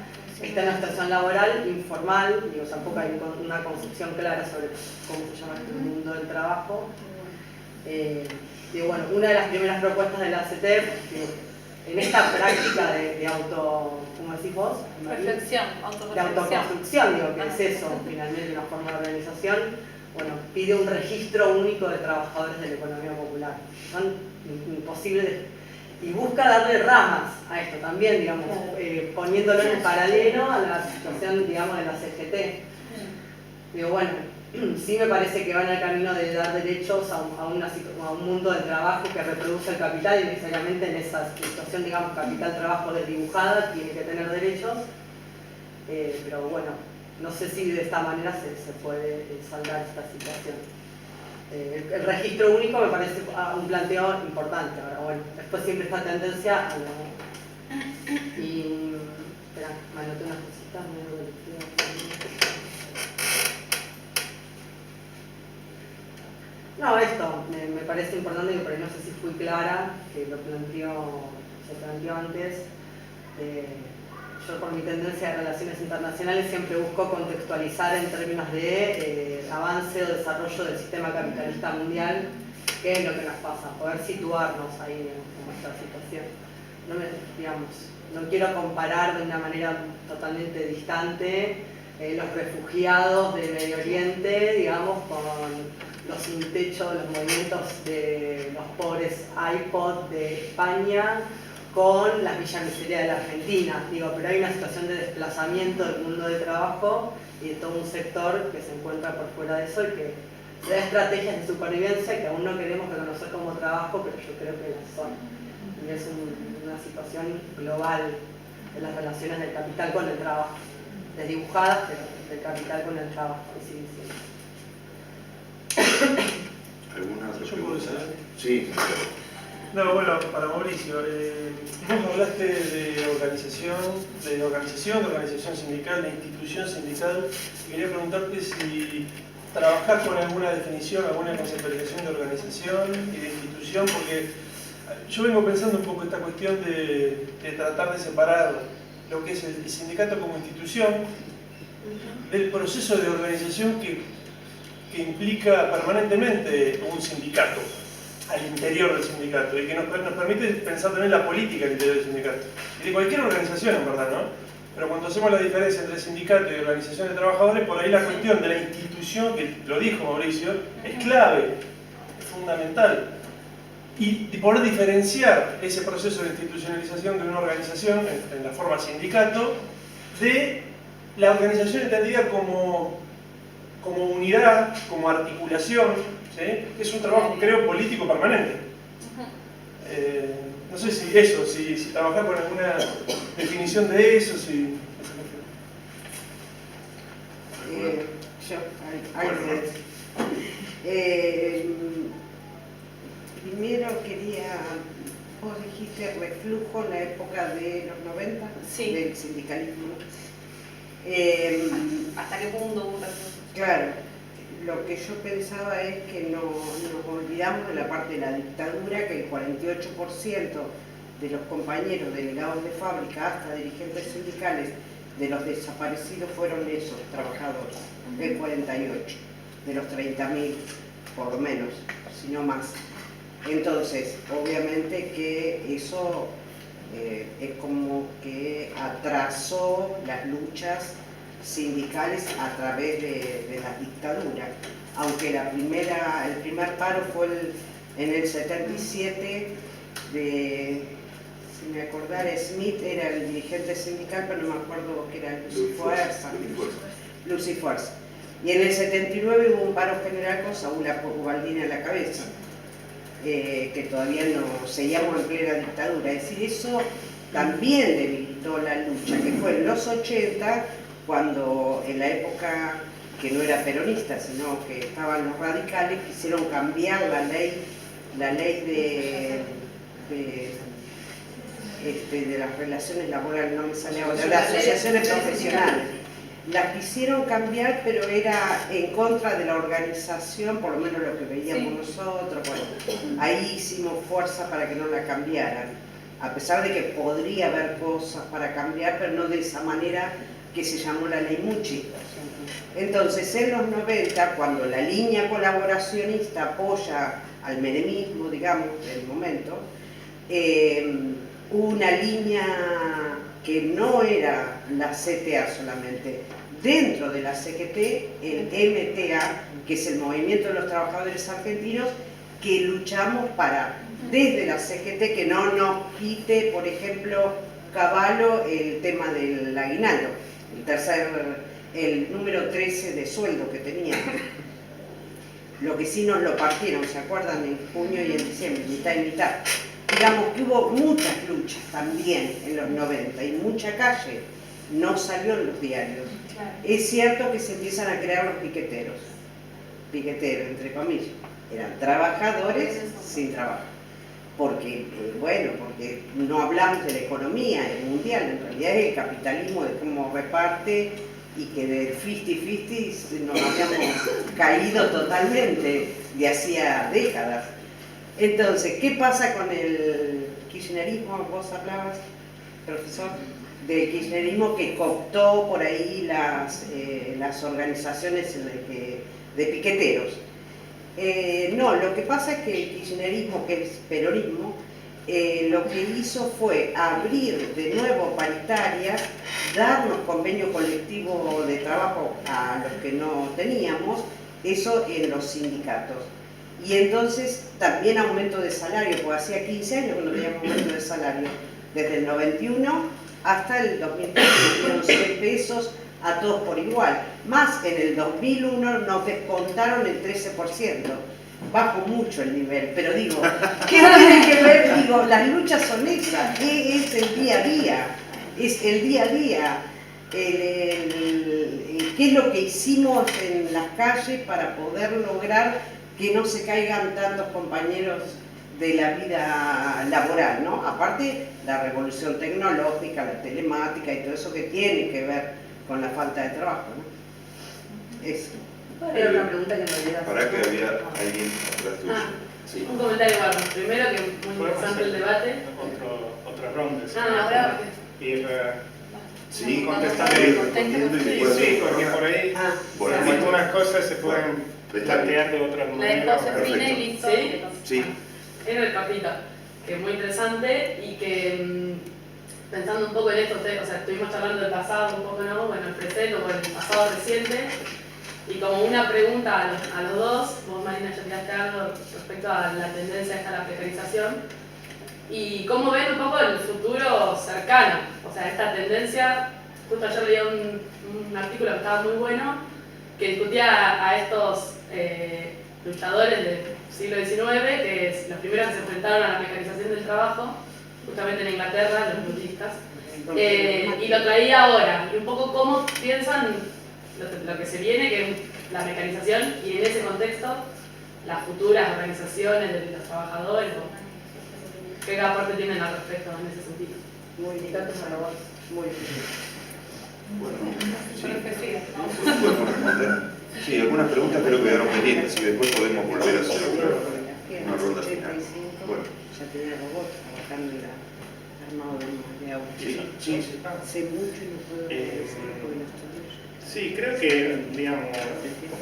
está en una situación laboral informal, digo, tampoco hay una concepción clara sobre cómo se llama este mundo del trabajo. Digo, bueno, una de las primeras propuestas de la CETEP, en esta práctica de auto, ¿cómo decís vos? Reflexión, de autoconstrucción, digo, que es eso, finalmente una forma de organización. Bueno, pide un registro único de trabajadores de la economía popular. Son imposibles y busca darle ramas a esto también, digamos, poniéndolo en paralelo a la situación, digamos, de la CGT. Digo, bueno, sí me parece que van al camino de dar derechos a un mundo del trabajo que reproduce el capital, y necesariamente en esa situación, digamos, capital-trabajo desdibujada tiene que tener derechos, pero bueno, no sé si de esta manera se puede saldar esta situación. El registro único me parece un planteo importante. Ahora, bueno, después siempre esta tendencia a y espera, me anoté unas cositas No, esto me parece importante, pero no sé si fui clara, que se planteó antes. Yo por mi tendencia de relaciones internacionales siempre busco contextualizar en términos de avance o desarrollo del sistema capitalista mundial, qué es lo que nos pasa, poder situarnos ahí en nuestra situación. No quiero comparar de una manera totalmente distante los refugiados del Medio Oriente, digamos, con los sin techo, los movimientos de los pobres iPod de España, con las villamiserias de la Argentina. Pero hay una situación de desplazamiento del mundo de trabajo y de todo un sector que se encuentra por fuera de eso y que da estrategias de supervivencia que aún no queremos reconocer como trabajo, pero yo creo que las son. Y es una situación global de las relaciones del capital con el trabajo, desdibujadas, pero del capital con el trabajo. ¿Alguna otra ¿Yo puedo pregunta? saber? Sí, No, bueno, para Mauricio, vos hablaste de organización sindical, de institución sindical, y quería preguntarte si trabajás con alguna definición, alguna conceptualización de organización y de institución, porque yo vengo pensando un poco esta cuestión de tratar de separar lo que es el sindicato como institución del proceso de organización que implica permanentemente un sindicato al interior del sindicato y que nos permite pensar también la política al interior del sindicato y de cualquier organización en verdad, ¿no? Pero cuando hacemos la diferencia entre sindicato y organización de trabajadores, por ahí la cuestión de la institución, que lo dijo Mauricio, es clave, es fundamental. Y poder diferenciar ese proceso de institucionalización de una organización en la forma sindicato de la organización entendida como unidad, como articulación, ¿sí? Que es un trabajo, creo, político permanente. No sé si trabajar con alguna definición de eso, si... Primero quería, vos dijiste reflujo en la época de los 90, Sí. Del sindicalismo. ¿Hasta qué punto hubo un reflujo? Claro, lo que yo pensaba es que nos olvidamos de la parte de la dictadura, que el 48% de los compañeros delegados de fábrica hasta dirigentes sindicales de los desaparecidos fueron esos trabajadores, el 48, de los 30.000 por lo menos, si no más. Entonces, obviamente que eso es como que atrasó las luchas sindicales a través de la dictadura, aunque el primer paro fue en el 77 de, si me acordara, Smith era el dirigente sindical, pero no me acuerdo que era Luz y Fuerza. Y en el 79 hubo un paro general con Saúl Ubaldini a la cabeza, que todavía no seguíamos en plena dictadura. Es decir, eso también debilitó la lucha, que fue en los 80, cuando en la época que no era peronista, sino que estaban los radicales, quisieron cambiar la ley de las relaciones laborales, no me sale ahora, las asociaciones profesionales. La quisieron cambiar, pero era en contra de la organización, por lo menos lo que veíamos nosotros. Bueno, ahí hicimos fuerza para que no la cambiaran, a pesar de que podría haber cosas para cambiar, pero no de esa manera que se llamó la ley Mucci. Entonces, en los 90, cuando la línea colaboracionista apoya al menemismo, digamos, del momento, hubo una línea que no era la CTA solamente. Dentro de la CGT, el MTA, que es el Movimiento de los Trabajadores Argentinos, que luchamos para, desde la CGT, que no nos quite, por ejemplo, Cavallo, el tema del aguinaldo, el número 13 de sueldo que teníamos. Lo que sí nos lo partieron, ¿se acuerdan? En junio y en diciembre, mitad y mitad. Digamos que hubo muchas luchas también en los 90 y mucha calle. No salió en los diarios. Claro. Es cierto que se empiezan a crear los piqueteros, entre comillas, eran trabajadores sin trabajo, porque no hablamos de la economía mundial, en realidad es el capitalismo, de cómo reparte y que del 50-50 nos habíamos caído totalmente de hacía décadas. Entonces, ¿qué pasa con el kirchnerismo? Vos hablabas, profesor, del kirchnerismo que cooptó por ahí las organizaciones de piqueteros. No, lo que pasa es que el kirchnerismo, que es peronismo, lo que hizo fue abrir de nuevo paritarias, darnos convenio colectivo de trabajo a los que no teníamos, eso en los sindicatos. Y entonces también aumento de salario, porque hacía 15 años que no teníamos aumento de salario, desde el 91 hasta el 2003, dieron 6 pesos a todos por igual, más en el 2001 nos descontaron el 13%. Bajo mucho el nivel, pero digo, ¿qué tiene que ver? Digo, las luchas son esas, es el día a día, es el día a día, qué es lo que hicimos en las calles para poder lograr que no se caigan tantos compañeros de la vida laboral, ¿no? Aparte, la revolución tecnológica, la telemática y todo eso que tiene que ver con la falta de trabajo, ¿no? Eso. Era una pregunta que me olvidé. Para que había alguien atrás tuyo. Sí. Un comentario, bueno, primero que muy interesante el debate. Otra ronda. ¿Sí? Ahora Ir Sí, contestando. respondiendo y después Sí, porque por ahí Por ahí. algunas cosas se pueden plantear de otra la manera. de Josefina y listo. Sí. Sí. Era el cortito, que es muy interesante y que pensando un poco en esto, o sea, estuvimos charlando del pasado un poco, ¿no? Bueno, el presente o el pasado reciente. Y como una pregunta a los dos, vos Marina ya tiraste algo respecto a la tendencia esta a la precarización, y cómo ven un poco el futuro cercano, o sea, esta tendencia, justo ayer leía un artículo que estaba muy bueno, que discutía a estos luchadores del siglo XIX, que es los primeros que se enfrentaron a la precarización del trabajo, justamente en Inglaterra, los lutistas, y lo traía ahora, y un poco cómo piensan lo que se viene, que es la mecanización, y en ese contexto las futuras organizaciones de los trabajadores, o qué aporte tienen al respecto en ese sentido. Muy bien, tantos a robots. Muy bien. Bueno, sí. ¿Podemos responder? Sí, algunas preguntas creo que quedaron pendientes y después podemos volver a hacer una ronda final. Bueno. Ya tenía robots trabajando en armado de autos. Sí. Hace mucho y no puedo decir porque no estoy. Sí, creo que, digamos,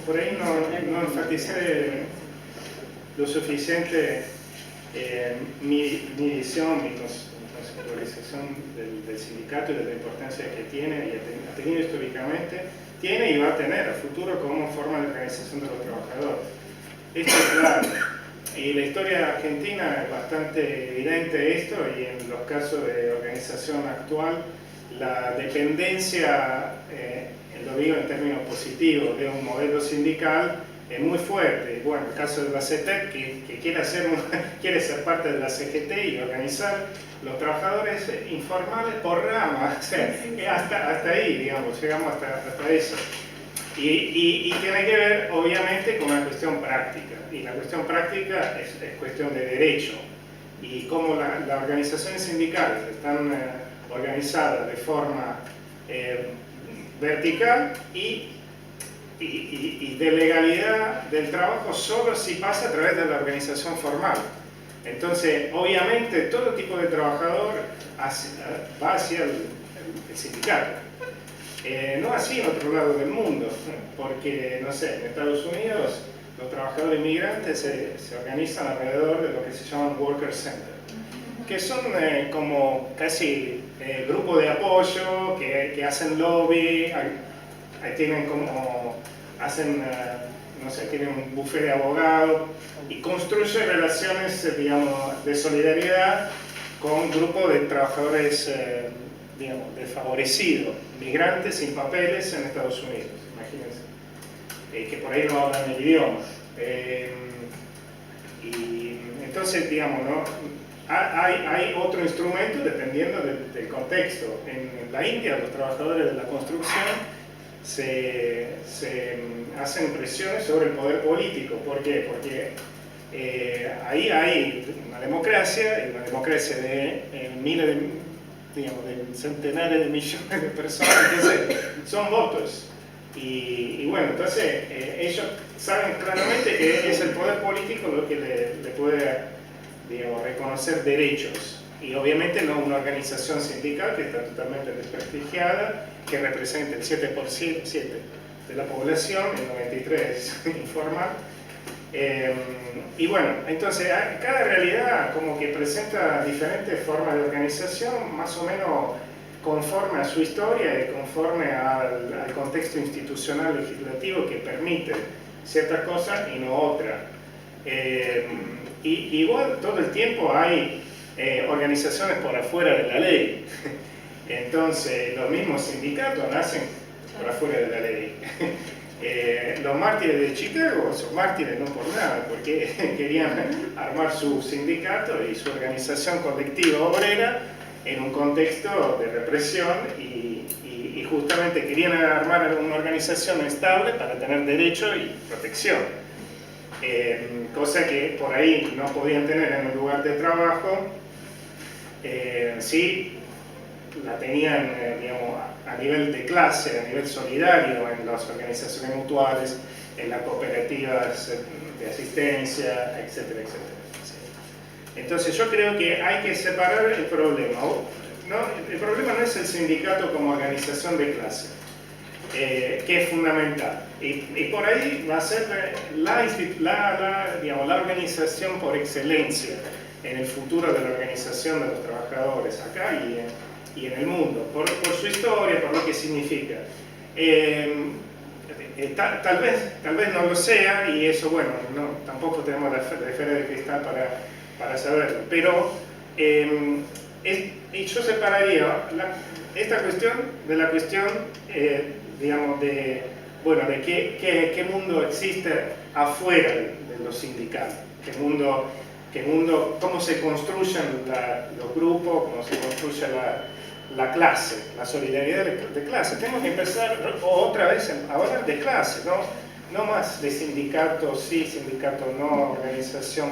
por ahí no enfaticé lo suficiente mi visión, mi conceptualización del sindicato y de la importancia que tiene y ha tenido históricamente, tiene y va a tener a futuro como forma de organización de los trabajadores. Esto es claro. Y la historia argentina es bastante evidente esto, y en los casos de organización actual, la dependencia, lo digo en términos positivos, de un modelo sindical es muy fuerte. Bueno, el caso de la CETEP, que quiere ser parte de la CGT y organizar los trabajadores informales por ramas, hasta ahí, digamos, llegamos hasta eso. Y tiene que ver, obviamente, con una cuestión práctica. Y la cuestión práctica es cuestión de derecho. Y cómo las organizaciones sindicales están organizadas de forma vertical y de legalidad del trabajo solo si pasa a través de la organización formal. Entonces, obviamente, todo tipo de trabajador va hacia el sindicato. No así en otro lado del mundo, porque, no sé, en Estados Unidos los trabajadores inmigrantes se organizan alrededor de lo que se llaman Worker Center, que son como casi grupos de apoyo que hacen lobby, tienen como, no sé, tienen un buffet de abogados y construyen relaciones, digamos, de solidaridad con grupos de trabajadores, digamos, desfavorecidos, migrantes sin papeles en Estados Unidos, imagínense, que por ahí no hablan el idioma. Y entonces, digamos, ¿no? Hay otro instrumento dependiendo del contexto. En la India, los trabajadores de la construcción se hacen presiones sobre el poder político. ¿Por qué? Porque ahí hay una democracia, y una democracia de miles digamos, de centenares de millones de personas, entonces son votos. Y bueno, entonces ellos saben claramente que es el poder político lo que le puede, digamos, reconocer derechos. Y obviamente no una organización sindical que está totalmente desprestigiada, que representa el 7% de la población, el 93% es informal. Y bueno, entonces cada realidad como que presenta diferentes formas de organización, más o menos conforme a su historia y conforme al contexto institucional legislativo que permite ciertas cosas y no otras. Y igual todo el tiempo hay organizaciones por afuera de la ley. Entonces los mismos sindicatos nacen por afuera de la ley. Los mártires de Chicago son mártires no por nada, porque querían armar su sindicato y su organización colectiva obrera en un contexto de represión y justamente querían armar una organización estable para tener derecho y protección. Cosa que por ahí no podían tener en un lugar de trabajo, sí la tenían digamos, a nivel de clase, a nivel solidario, en las organizaciones mutuales, en las cooperativas de asistencia, etcétera, etcétera. ¿Sí? Entonces yo creo que hay que separar el problema. ¿No? El problema no es el sindicato como organización de clase, que es fundamental. Y por ahí va a ser digamos, la organización por excelencia en el futuro de la organización de los trabajadores acá y en el mundo, por su historia, por lo que significa. Tal vez no lo sea, y eso, bueno, tampoco tenemos la esfera de cristal para saberlo, pero y yo separaría esta cuestión de la cuestión, digamos, de qué mundo existe afuera de lo sindical, cómo se construyen los grupos, cómo se construye la clase, la solidaridad de clase. Tenemos que empezar otra vez a hablar de clase, no más de sindicatos, sí, sindicatos no, organización,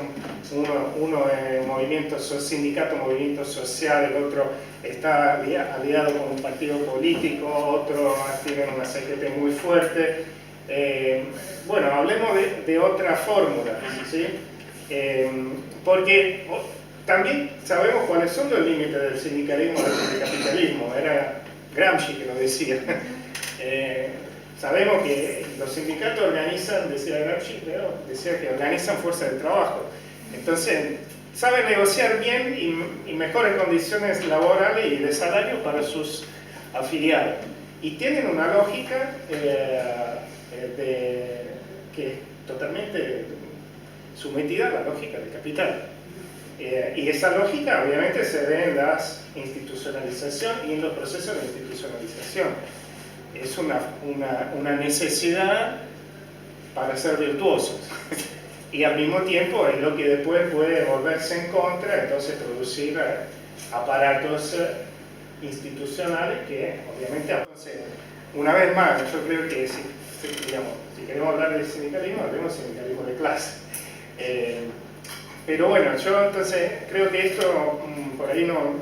uno es movimiento, sindicato, movimiento social, el otro está aliado con un partido político, otro tiene una CGT muy fuerte. Bueno, hablemos de otra fórmula, ¿sí? Porque también sabemos cuáles son los límites del sindicalismo y del capitalismo, era Gramsci que lo decía. Sabemos que los sindicatos organizan, decía Gramsci, decía que organizan fuerza de trabajo. Entonces, saben negociar bien y mejores condiciones laborales y de salario para sus afiliados. Y tienen una lógica que es totalmente sometida a la lógica del capital. Y esa lógica obviamente se ve en la institucionalización y en los procesos de institucionalización. Es una necesidad para ser virtuosos. Y al mismo tiempo es lo que después puede volverse en contra, entonces producir aparatos institucionales que obviamente... Entonces, una vez más, yo creo que si queremos hablar de sindicalismo, hablemos de sindicalismo de clase. Pero bueno, yo entonces creo que esto por ahí no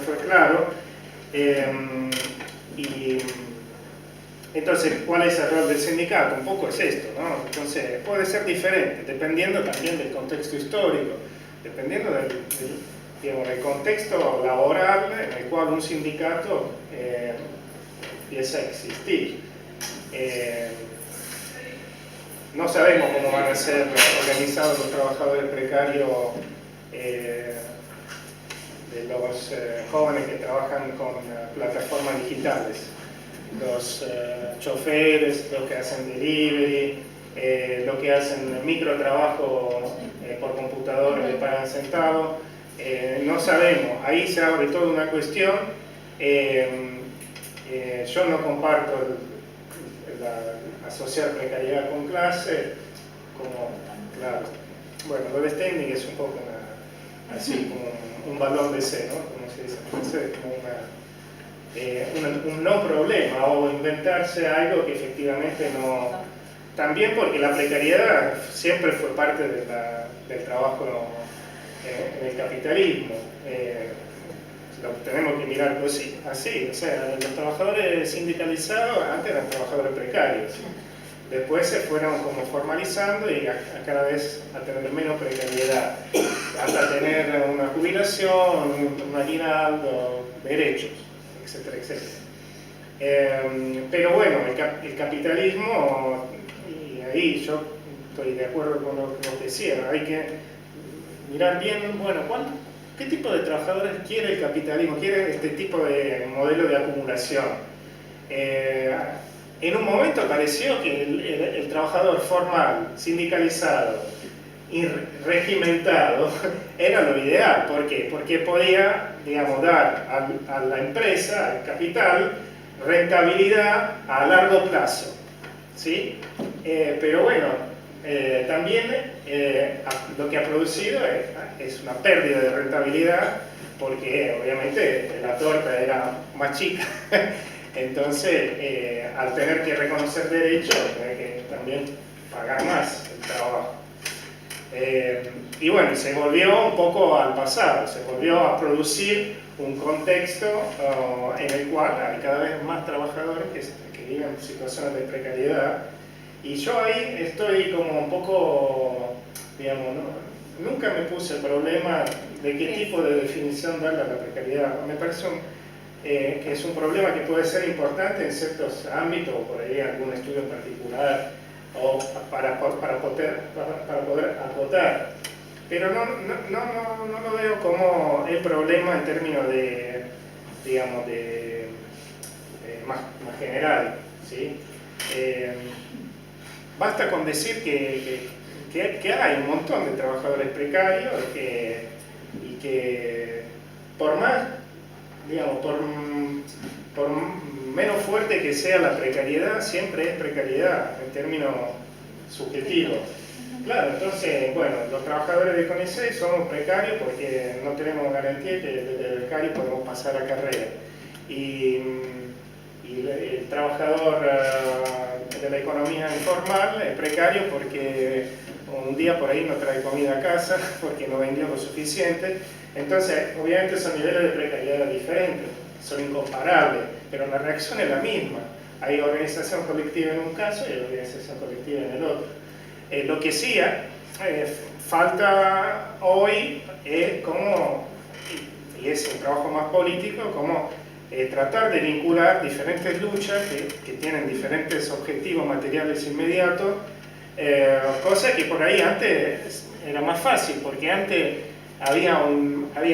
fue claro. Y entonces, ¿cuál es el rol del sindicato? Un poco es esto, ¿no? Entonces, puede ser diferente, dependiendo también del contexto histórico, dependiendo del contexto laboral en el cual un sindicato empieza a existir. No sabemos cómo van a ser organizados los trabajadores precarios de los jóvenes que trabajan con plataformas digitales, los choferes, los que hacen delivery, los que hacen microtrabajo por computadora y le pagan centavos. No sabemos, ahí se abre toda una cuestión. Yo no comparto asociar precariedad con clase, como, claro, bueno, lo de Steindig es un poco así como un balón de C, ¿no? Como se dice en francés, como un no problema, o inventarse algo que efectivamente no... También porque la precariedad siempre fue parte de del trabajo en el capitalismo. lo tenemos que mirar así. O sea, los trabajadores sindicalizados antes eran trabajadores precarios. Después se fueron como formalizando y a cada vez a tener menos precariedad, hasta tener una jubilación, un aguinaldo, derechos, etcétera, etcétera. Pero bueno, el capitalismo, y ahí yo estoy de acuerdo con lo que decía, hay que mirar bien, bueno, ¿qué tipo de trabajadores quiere el capitalismo? ¿Quiere este tipo de modelo de acumulación? En un momento pareció que el trabajador formal, sindicalizado y regimentado era lo ideal. ¿Por qué? Porque podía, digamos, dar a la empresa, al capital, rentabilidad a largo plazo, ¿sí? Pero bueno, también lo que ha producido es una pérdida de rentabilidad, porque obviamente la torta era más chica. Entonces, al tener que reconocer derechos, hay que también pagar más el trabajo. Y bueno, se volvió un poco al pasado, se volvió a producir un contexto en el cual hay cada vez más trabajadores que viven en situaciones de precariedad. Y yo ahí estoy como un poco, digamos, nunca me puse el problema de qué tipo de definición darle a la precariedad. Me parece que es un problema que puede ser importante en ciertos ámbitos, o por ahí algún estudio en particular, o para poder acotar. Pero no lo veo como el problema en términos de, digamos, más general, ¿sí? Basta con decir que hay un montón de trabajadores precarios y que por más, digamos, por menos fuerte que sea la precariedad, siempre es precariedad en términos subjetivos. Claro, entonces, bueno, los trabajadores de CONICET somos precarios porque no tenemos garantía que desde el becario podemos pasar a carrera. Y el trabajador de la economía informal es precario porque un día por ahí no trae comida a casa porque no vendió lo suficiente. Entonces, obviamente son niveles de precariedad diferentes, son incomparables, pero la reacción es la misma. Hay organización colectiva en un caso y hay organización colectiva en el otro. Lo que sí falta hoy es cómo, y es un trabajo más político, cómo tratar de vincular diferentes luchas que tienen diferentes objetivos materiales inmediatos, cosa que por ahí antes era más fácil, porque antes había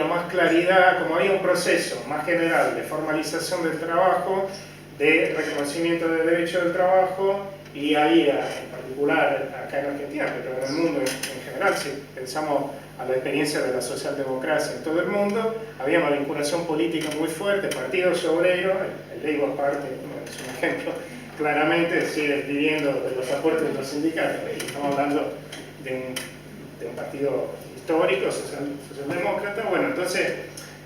más claridad, como había un proceso más general de formalización del trabajo, de reconocimiento del derecho del trabajo, y había, en particular acá en Argentina, pero en el mundo en general, si pensamos a la experiencia de la socialdemocracia en todo el mundo, había una vinculación política muy fuerte, partidos obreros, el Labour Party es un ejemplo, claramente sigue viviendo de los aportes de los sindicatos, y estamos hablando de un partido histórico, socialdemócrata. Bueno, entonces,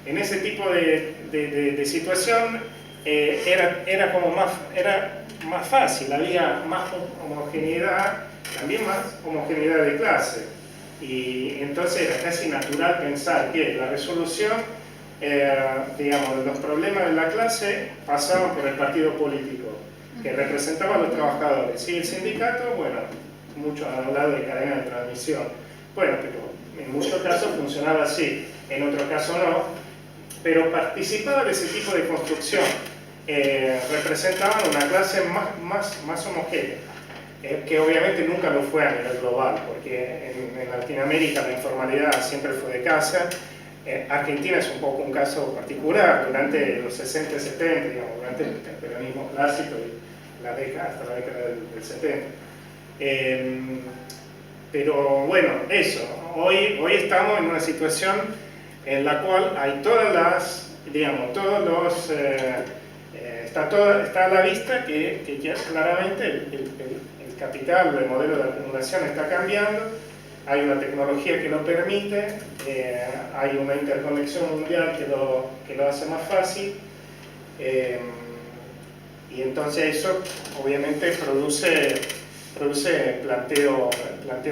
en ese tipo de situación era como más fácil, había más homogeneidad, también más homogeneidad de clase. Y entonces era casi natural pensar que la resolución, digamos, de los problemas de la clase pasaban por el partido político, que representaba a los trabajadores. Y el sindicato, bueno, muchos han hablado de cadena de transmisión. Bueno, pero en muchos casos funcionaba así, en otros casos no, pero participaba de ese tipo de construcción. Representaban una clase más homogénea, que obviamente nunca lo fue a nivel global, porque en Latinoamérica la informalidad siempre fue de casa. Argentina es un poco un caso particular, durante los 60 y 70, digamos, durante el peronismo clásico y hasta la década del 70. Pero bueno, eso, hoy estamos en una situación en la cual hay todas las, digamos, todos los... está a la vista que ya claramente el capital, el modelo de acumulación está cambiando, hay una tecnología que lo permite, hay una interconexión mundial que lo hace más fácil, y entonces eso obviamente produce produce planteo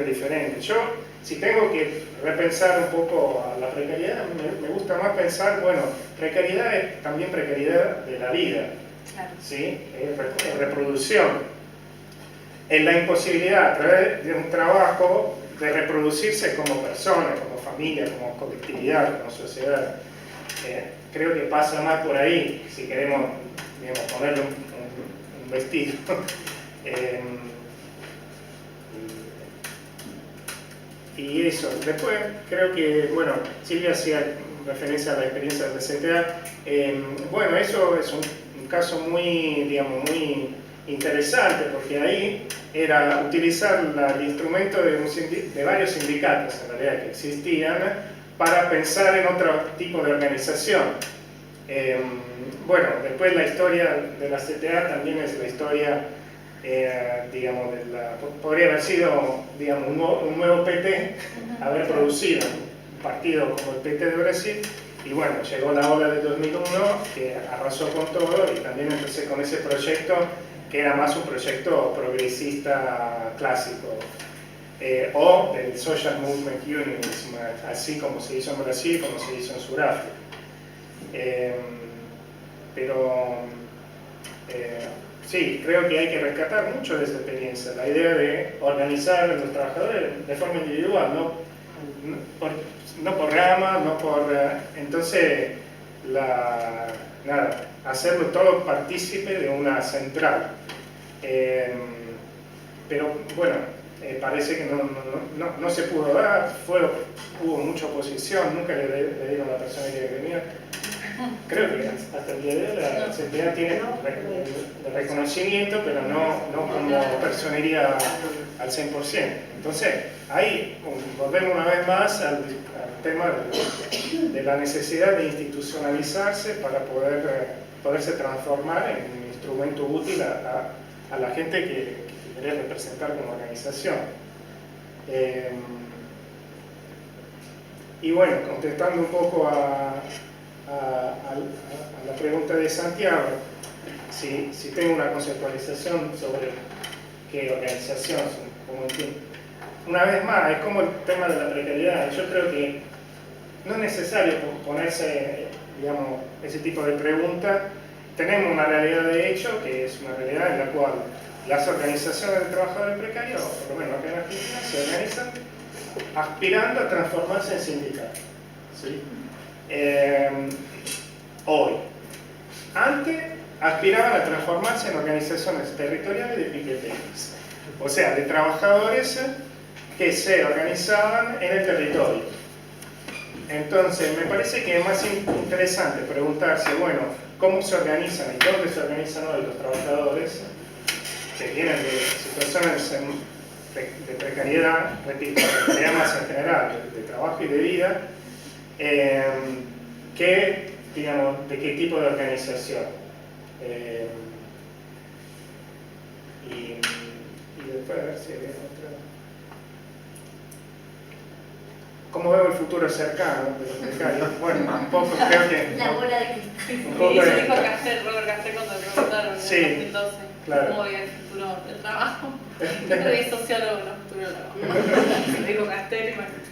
diferente. Yo, si tengo que repensar un poco a la precariedad, me gusta más pensar, bueno, precariedad es también precariedad de la vida, ¿sí? Es reproducción. En la imposibilidad a través de un trabajo de reproducirse como persona, como familia, como colectividad, como sociedad. Creo que pasa más por ahí, si queremos, digamos, ponerle un vestido. Y eso, después creo que, bueno, Silvia hacía referencia a la experiencia del CTA. Bueno, eso es un caso muy, digamos, muy interesante, porque ahí era utilizar el instrumento de varios sindicatos, en realidad, que existían, para pensar en otro tipo de organización. Bueno, después la historia de la CTA también es la historia, digamos, podría haber sido, digamos, un nuevo PT, haber producido un partido como el PT de Brasil, y bueno, llegó la ola de 2001 que arrasó con todo, y también empecé con ese proyecto que era más un proyecto progresista clásico, o del Social Movement Unionism, así como se hizo en Brasil, como se hizo en Sudáfrica. Pero sí, creo que hay que rescatar mucho de esa experiencia, la idea de organizar a los trabajadores de forma individual, no por rama, no por... entonces, nada, hacerlo todo partícipe de una central. Pero bueno, parece que no se pudo dar, hubo mucha oposición, nunca le dieron la persona que venía. Creo que hasta el día de hoy la CTA tiene el reconocimiento, pero no como personería al 100%. Entonces, ahí volvemos una vez más al tema de la necesidad de institucionalizarse para poderse transformar en un instrumento útil a la gente que querés representar como organización. Y bueno, contestando un poco a la pregunta de Santiago, si tengo una conceptualización sobre qué organización, como una vez más, es como el tema de la precariedad. Yo creo que no es necesario ponerse, digamos, ese tipo de pregunta. Tenemos una realidad de hecho, que es una realidad en la cual las organizaciones de trabajadores precarios, por lo menos acá en Argentina, se organizan aspirando a transformarse en sindicatos, ¿sí? Hoy. Antes aspiraban a transformarse en organizaciones territoriales de piqueteros, o sea, de trabajadores que se organizaban en el territorio. Entonces, me parece que es más interesante preguntarse, bueno, ¿cómo se organizan y dónde se organizan hoy los trabajadores que vienen de situaciones de precariedad, repito, de precariedad más en general, de trabajo y de vida, que, digamos, de qué tipo de organización? Y después a ver si hay otra. ¿Cómo veo el futuro cercano de los becarios? Bueno, un poco creo que... La bola de cristal. Un poco Eso de... dijo Robert Castell cuando le preguntaron Sí, en 2012 claro. cómo veía el futuro del trabajo. Pero es sociólogo, no futuro del trabajo. Lo dijo Castell y Martín.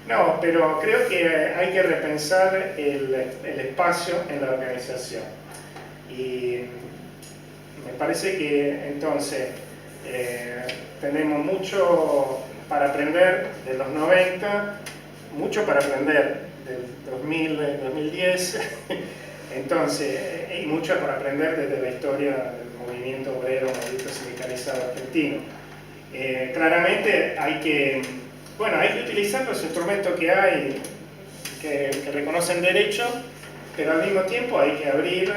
No, pero creo que hay que repensar el espacio en la organización. Y me parece que entonces tenemos mucho para aprender de los 90, mucho para aprender del 2000, del 2010, entonces, y mucho para aprender desde la historia del movimiento obrero, movimiento sindicalizado argentino. Claramente hay que utilizar los instrumentos que hay, que reconocen derechos, pero al mismo tiempo hay que abrir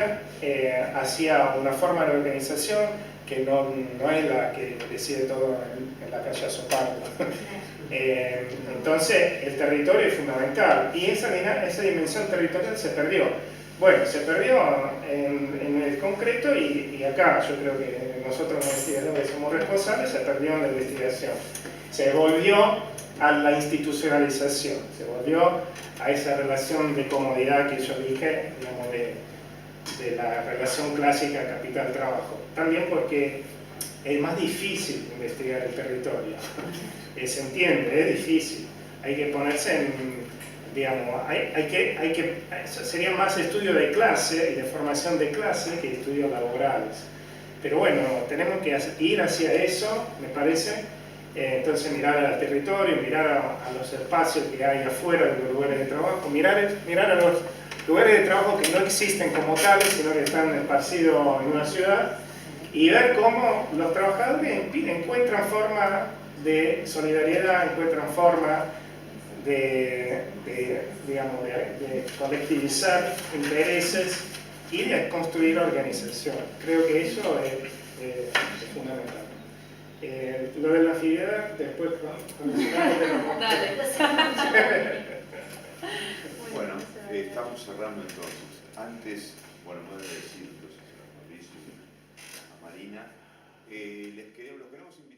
hacia una forma de organización que no es la que decide todo en la calle Azopardo. Entonces, el territorio es fundamental y esa dimensión territorial se perdió. Bueno, se perdió en el concreto y acá yo creo que nosotros los investigadores somos responsables, se perdió en la investigación. Se volvió a la institucionalización, se volvió a esa relación de comodidad que yo dije, digamos, de la relación clásica capital-trabajo. También porque es más difícil investigar el territorio. Se entiende, es difícil. Hay que ponerse en, digamos, sería más estudio de clase y de formación de clase que estudios laborales. Pero bueno, tenemos que ir hacia eso, me parece. Entonces mirar al territorio, mirar a los espacios que hay afuera de los lugares de trabajo, mirar a los lugares de trabajo que no existen como tales, sino que están esparcidos en una ciudad, y ver cómo los trabajadores encuentran forma de solidaridad, encuentran forma de colectivizar intereses y de construir organización. Creo que eso es fundamental. Lo de la afinidad, después cuando sigamos de los... Dale. Bueno, estamos cerrando entonces. Antes, bueno, no debe decir entonces a Mauricio y a Marina, los queremos invitar.